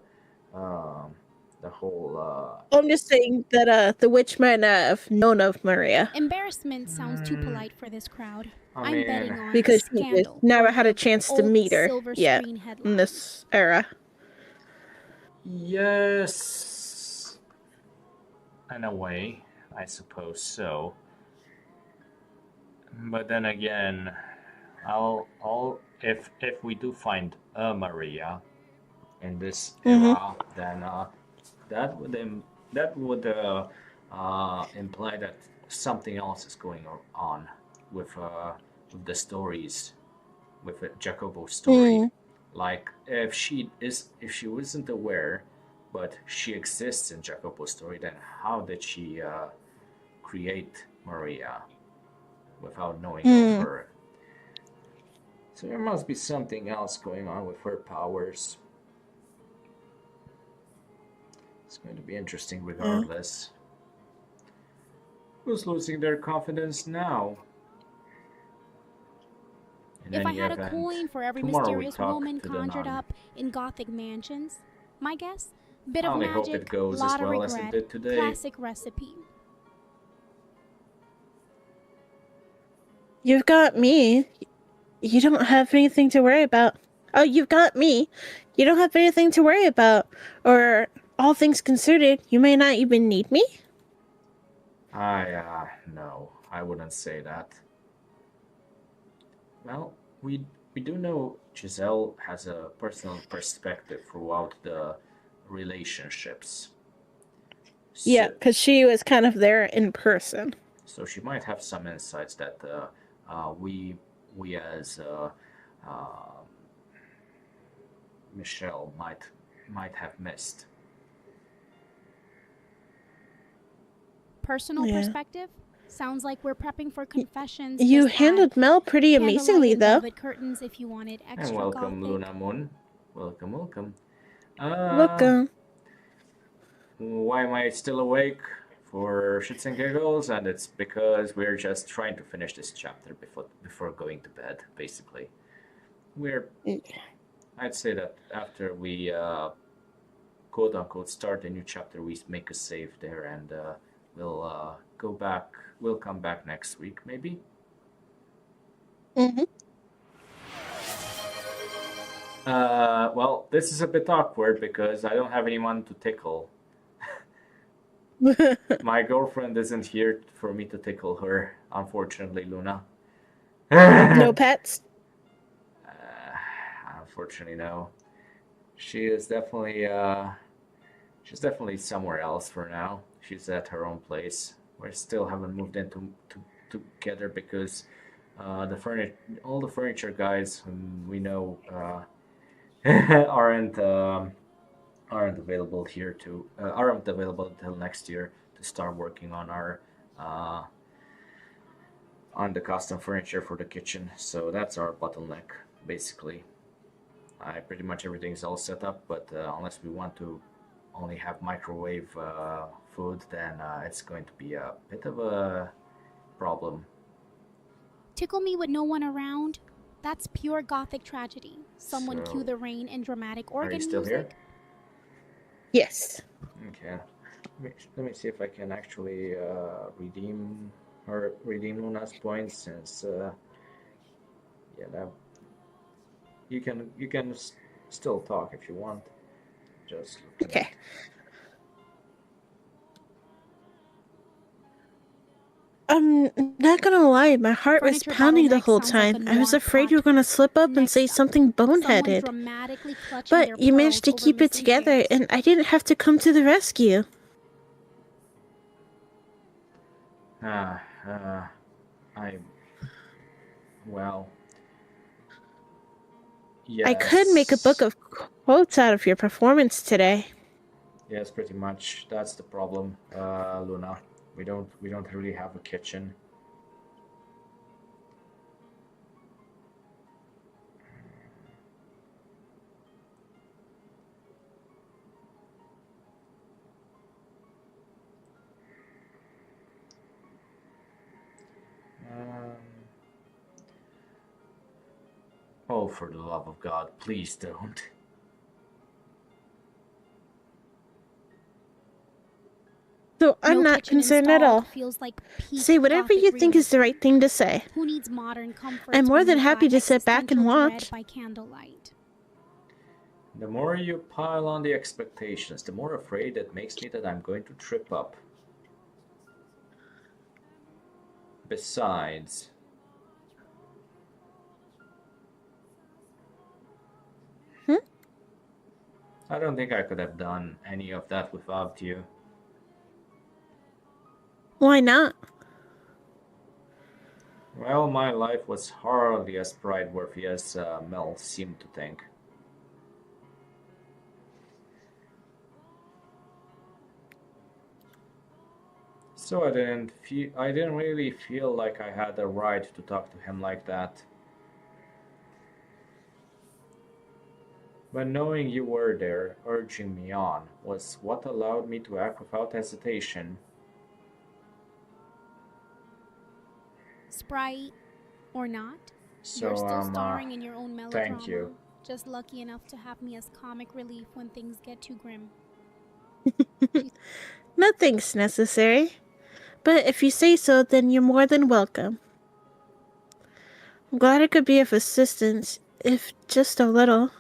the whole. I'm just saying that the witch might not have known of Maria. Embarrassment sounds too polite for this crowd. I I'm mean, betting on Because she scandal. never or had a the chance to old meet her silver yet screen in headlines. this era. yes, in a way, I suppose so. But then again, I'll if we do find a Maria in this era, then that would that would imply that something else is going on with the stories, with Jacobo's story. Like if she wasn't aware, but she exists in Jacobo's story, then how did she create Maria without knowing of her? So there must be something else going on with her powers. It's going to be interesting regardless. Who's losing their confidence now? In If I any had event, a coin for every tomorrow we mysterious talk woman to the conjured nun. up in Gothic mansions, my guess? Bit I of only hope magic, it goes lot as well of as it regret, did today. classic recipe. You've got me. You don't have anything to worry about. Oh, you've got me. You don't have anything to worry about. Or, all things considered, you may not even need me? No, I wouldn't say that. Well, we do know Giselle has a personal perspective throughout the relationships. Yeah, So, because she was kind of there in person. so she might have some insights that we as Michelle might have missed. Personal Yeah. perspective? Sounds like we're prepping for confessions. You Just handled add Mel pretty candlelight amazingly, and though. velvet curtains if you wanted extra And welcome, Gothic. Luna Moon. Welcome, welcome. Welcome. Why am I still awake? For shits and giggles, and it's because we're just trying to finish this chapter before going to bed. Basically, I'd say that after we quote unquote start a new chapter, we make a save there, and we'll go back. We'll come back next week, maybe. Well, this is a bit awkward because I don't have anyone to tickle. My girlfriend isn't here for me to tickle her, unfortunately, Luna. No pets? Unfortunately, no. She is definitely she's definitely somewhere else for now. She's at her own place. We still haven't moved into together because all the furniture guys whom we know aren't available here to aren't available until next year to start working on our on the custom furniture for the kitchen. So that's our bottleneck, basically. Pretty much everything's all set up, but unless we want to only have microwave food, then it's going to be a bit of a problem. Tickle me with no one around? That's pure Gothic tragedy. Someone So, cue the rain and dramatic Are organ you still here? music. Yes. Okay. Let me see if I can actually redeem Luna's points, since yeah, that you can still talk if you want. Just looking Okay. I'm not gonna lie, my heart was Furniture pounding the bottleneck whole sounds like time. a I was noir afraid plot you were gonna twist. slip up and Next say up, something someone boneheaded. dramatically clutching their But you managed to pearls keep over it missing together, chairs. and I didn't have to come to the rescue. I well, yes. I could make a book of quotes out of your performance today. Yes, pretty much. That's the problem, Luna. We don't really have a kitchen. Um, oh, for the love of God, please don't. So I'm No not kitchen concerned at installed all. feels like peak Say whatever Gothic you think is the realism. right thing to say. Who needs modern comforts I'm more when than you've happy got to sit back and existential dread watch. by candlelight? The more you pile on the expectations, the more afraid it makes me that I'm going to trip up. Besides, Hmm? I don't think I could have done any of that without you. Why not? Well, my life was hardly as pride-worthy as Mel seemed to think. So I didn't really feel like I had the right to talk to him like that. But knowing you were there, urging me on, was what allowed me to act without hesitation. Sprite or not, you're So, still starring in your own thank melodrama. you. Just lucky enough to have me as comic relief when things get too grim. Nothing's necessary. But if you say so, then you're more than welcome. I'm glad I could be of assistance, if just a little.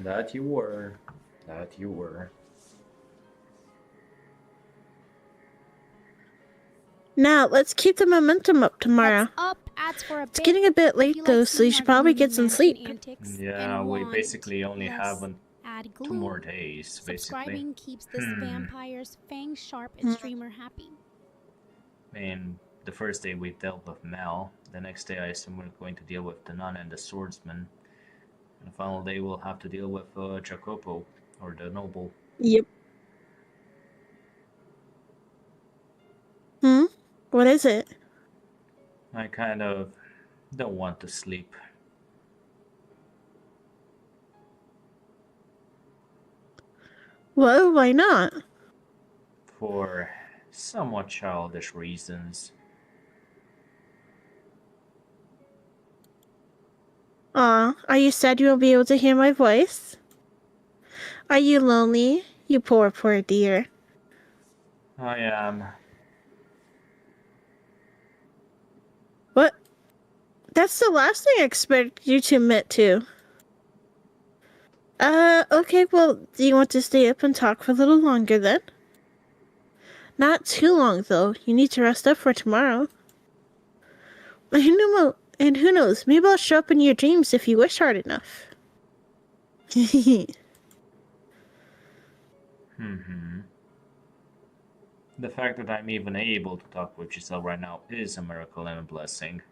That you were. That you were. Now, let's keep the momentum up tomorrow. Heads up, ads for a It's bit. getting a bit If late you like though, so you seeing should our probably gloomy get some mansion sleep. antics Yeah, and we want basically only less have ad 2 more gloom, days, basically. subscribing keeps this vampire's fang sharp Hmm. streamer happy. I mean, the first day we dealt with Mel. The next day I assume we're going to deal with the nun and the swordsman. And the final day we'll have to deal with Jacopo, or the noble. Yep. Hmm? What is it? I kind of don't want to sleep. Well, why not? For somewhat childish reasons. Aw, are you sad you won't be able to hear my voice? Are you lonely? You poor, poor dear. I am. What? That's the last thing I expected you to admit to. Okay, well, do you want to stay up and talk for a little longer then? Not too long, though. You need to rest up for tomorrow. And who knows, maybe I'll show up in your dreams if you wish hard enough. The fact that I'm even able to talk with Giselle right now is a miracle and a blessing.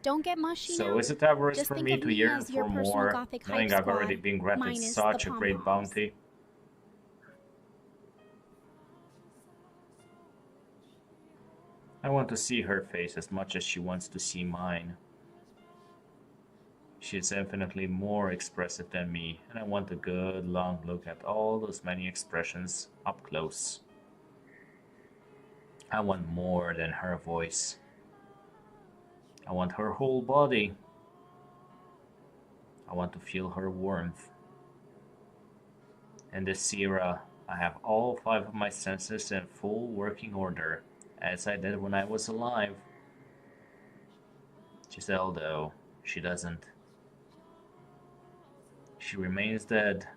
Don't get mushy So now. is it avarice Just for think me of to me yearn as your for personal more, Gothic knowing hype I've already squad, been granted minus such the a great pom-poms. bounty? I want to see her face as much as she wants to see mine. She is infinitely more expressive than me, and I want a good long look at all those many expressions up close. I want more than her voice. I want her whole body. I want to feel her warmth. In this era, I have all 5 of my senses in full working order, as I did when I was alive. Giselle, though, she doesn't. She remains dead.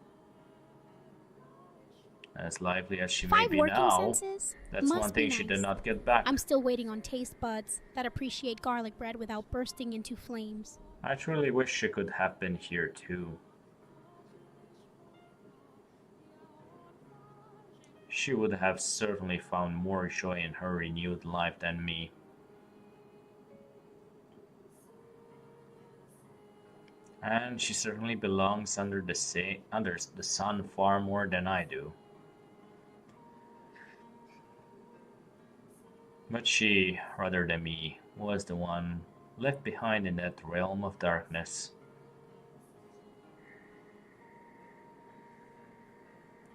As lively as she may 5 be working now, senses? that's Must one be thing she did nice. not get back. I'm still waiting on taste buds that appreciate garlic bread without bursting into flames. I truly wish she could have been here too. She would have certainly found more joy in her renewed life than me. And she certainly belongs under the sun far more than I do. But she, rather than me, was the one left behind in that realm of darkness.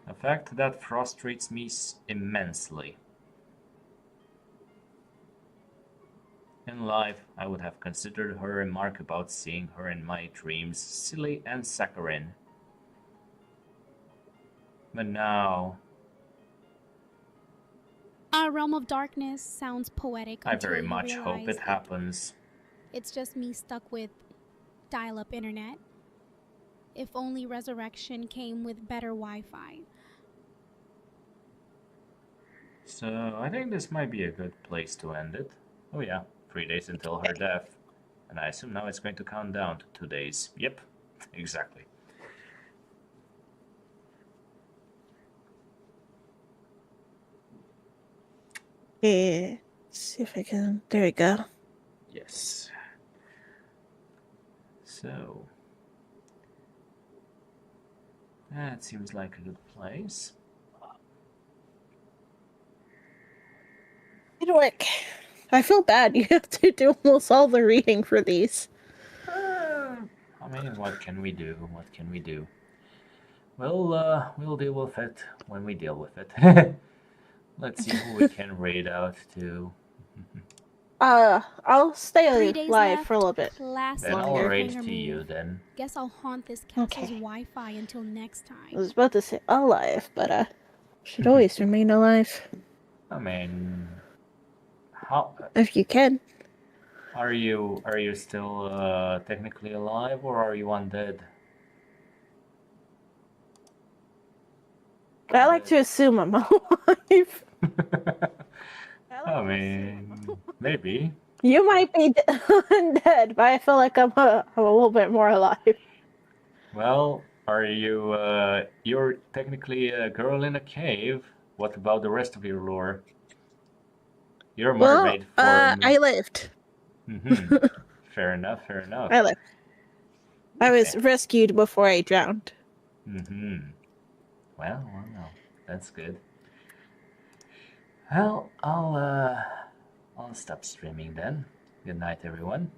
A fact that frustrates me immensely. In life, I would have considered her remark about seeing her in my dreams silly and saccharine. But now, Our realm of darkness sounds poetic I until very you much hope realize it happens. it's just me stuck with dial-up internet. If only resurrection came with better Wi-Fi. So, I think this might be a good place to end it. Oh yeah, 3 days until her death. And I assume now it's going to count down to 2 days. Yep, exactly. Yeah. Let's see if I can. There we go. Yes. So, that seems like a good place. Good work. I feel bad. You have to do almost all the reading for these. I mean, what can we do? What can we do? We'll deal with it when we deal with it. Let's see who we can raid out to. I'll 3 stay days live left. for a little bit. Classic Then I'll Longer. raid cliffhanger to you move. then. Guess I'll haunt this castle's Okay. Wi-Fi until next I time. was about to say alive, but should always remain alive I mean, how if you can. are you? Are you still technically alive, or are you undead? I like to assume I'm alive. I mean, maybe. You might be undead, but I feel like I'm a little bit more alive. Well, are you? You're technically a girl in a cave. What about the rest of your lore? You're a Well, mermaid I lived. Mm-hmm. Fair enough. Fair enough. I lived. I was rescued before I drowned. Mm-hmm. Well, that's good. Well, I'll stop streaming then. Good night, everyone.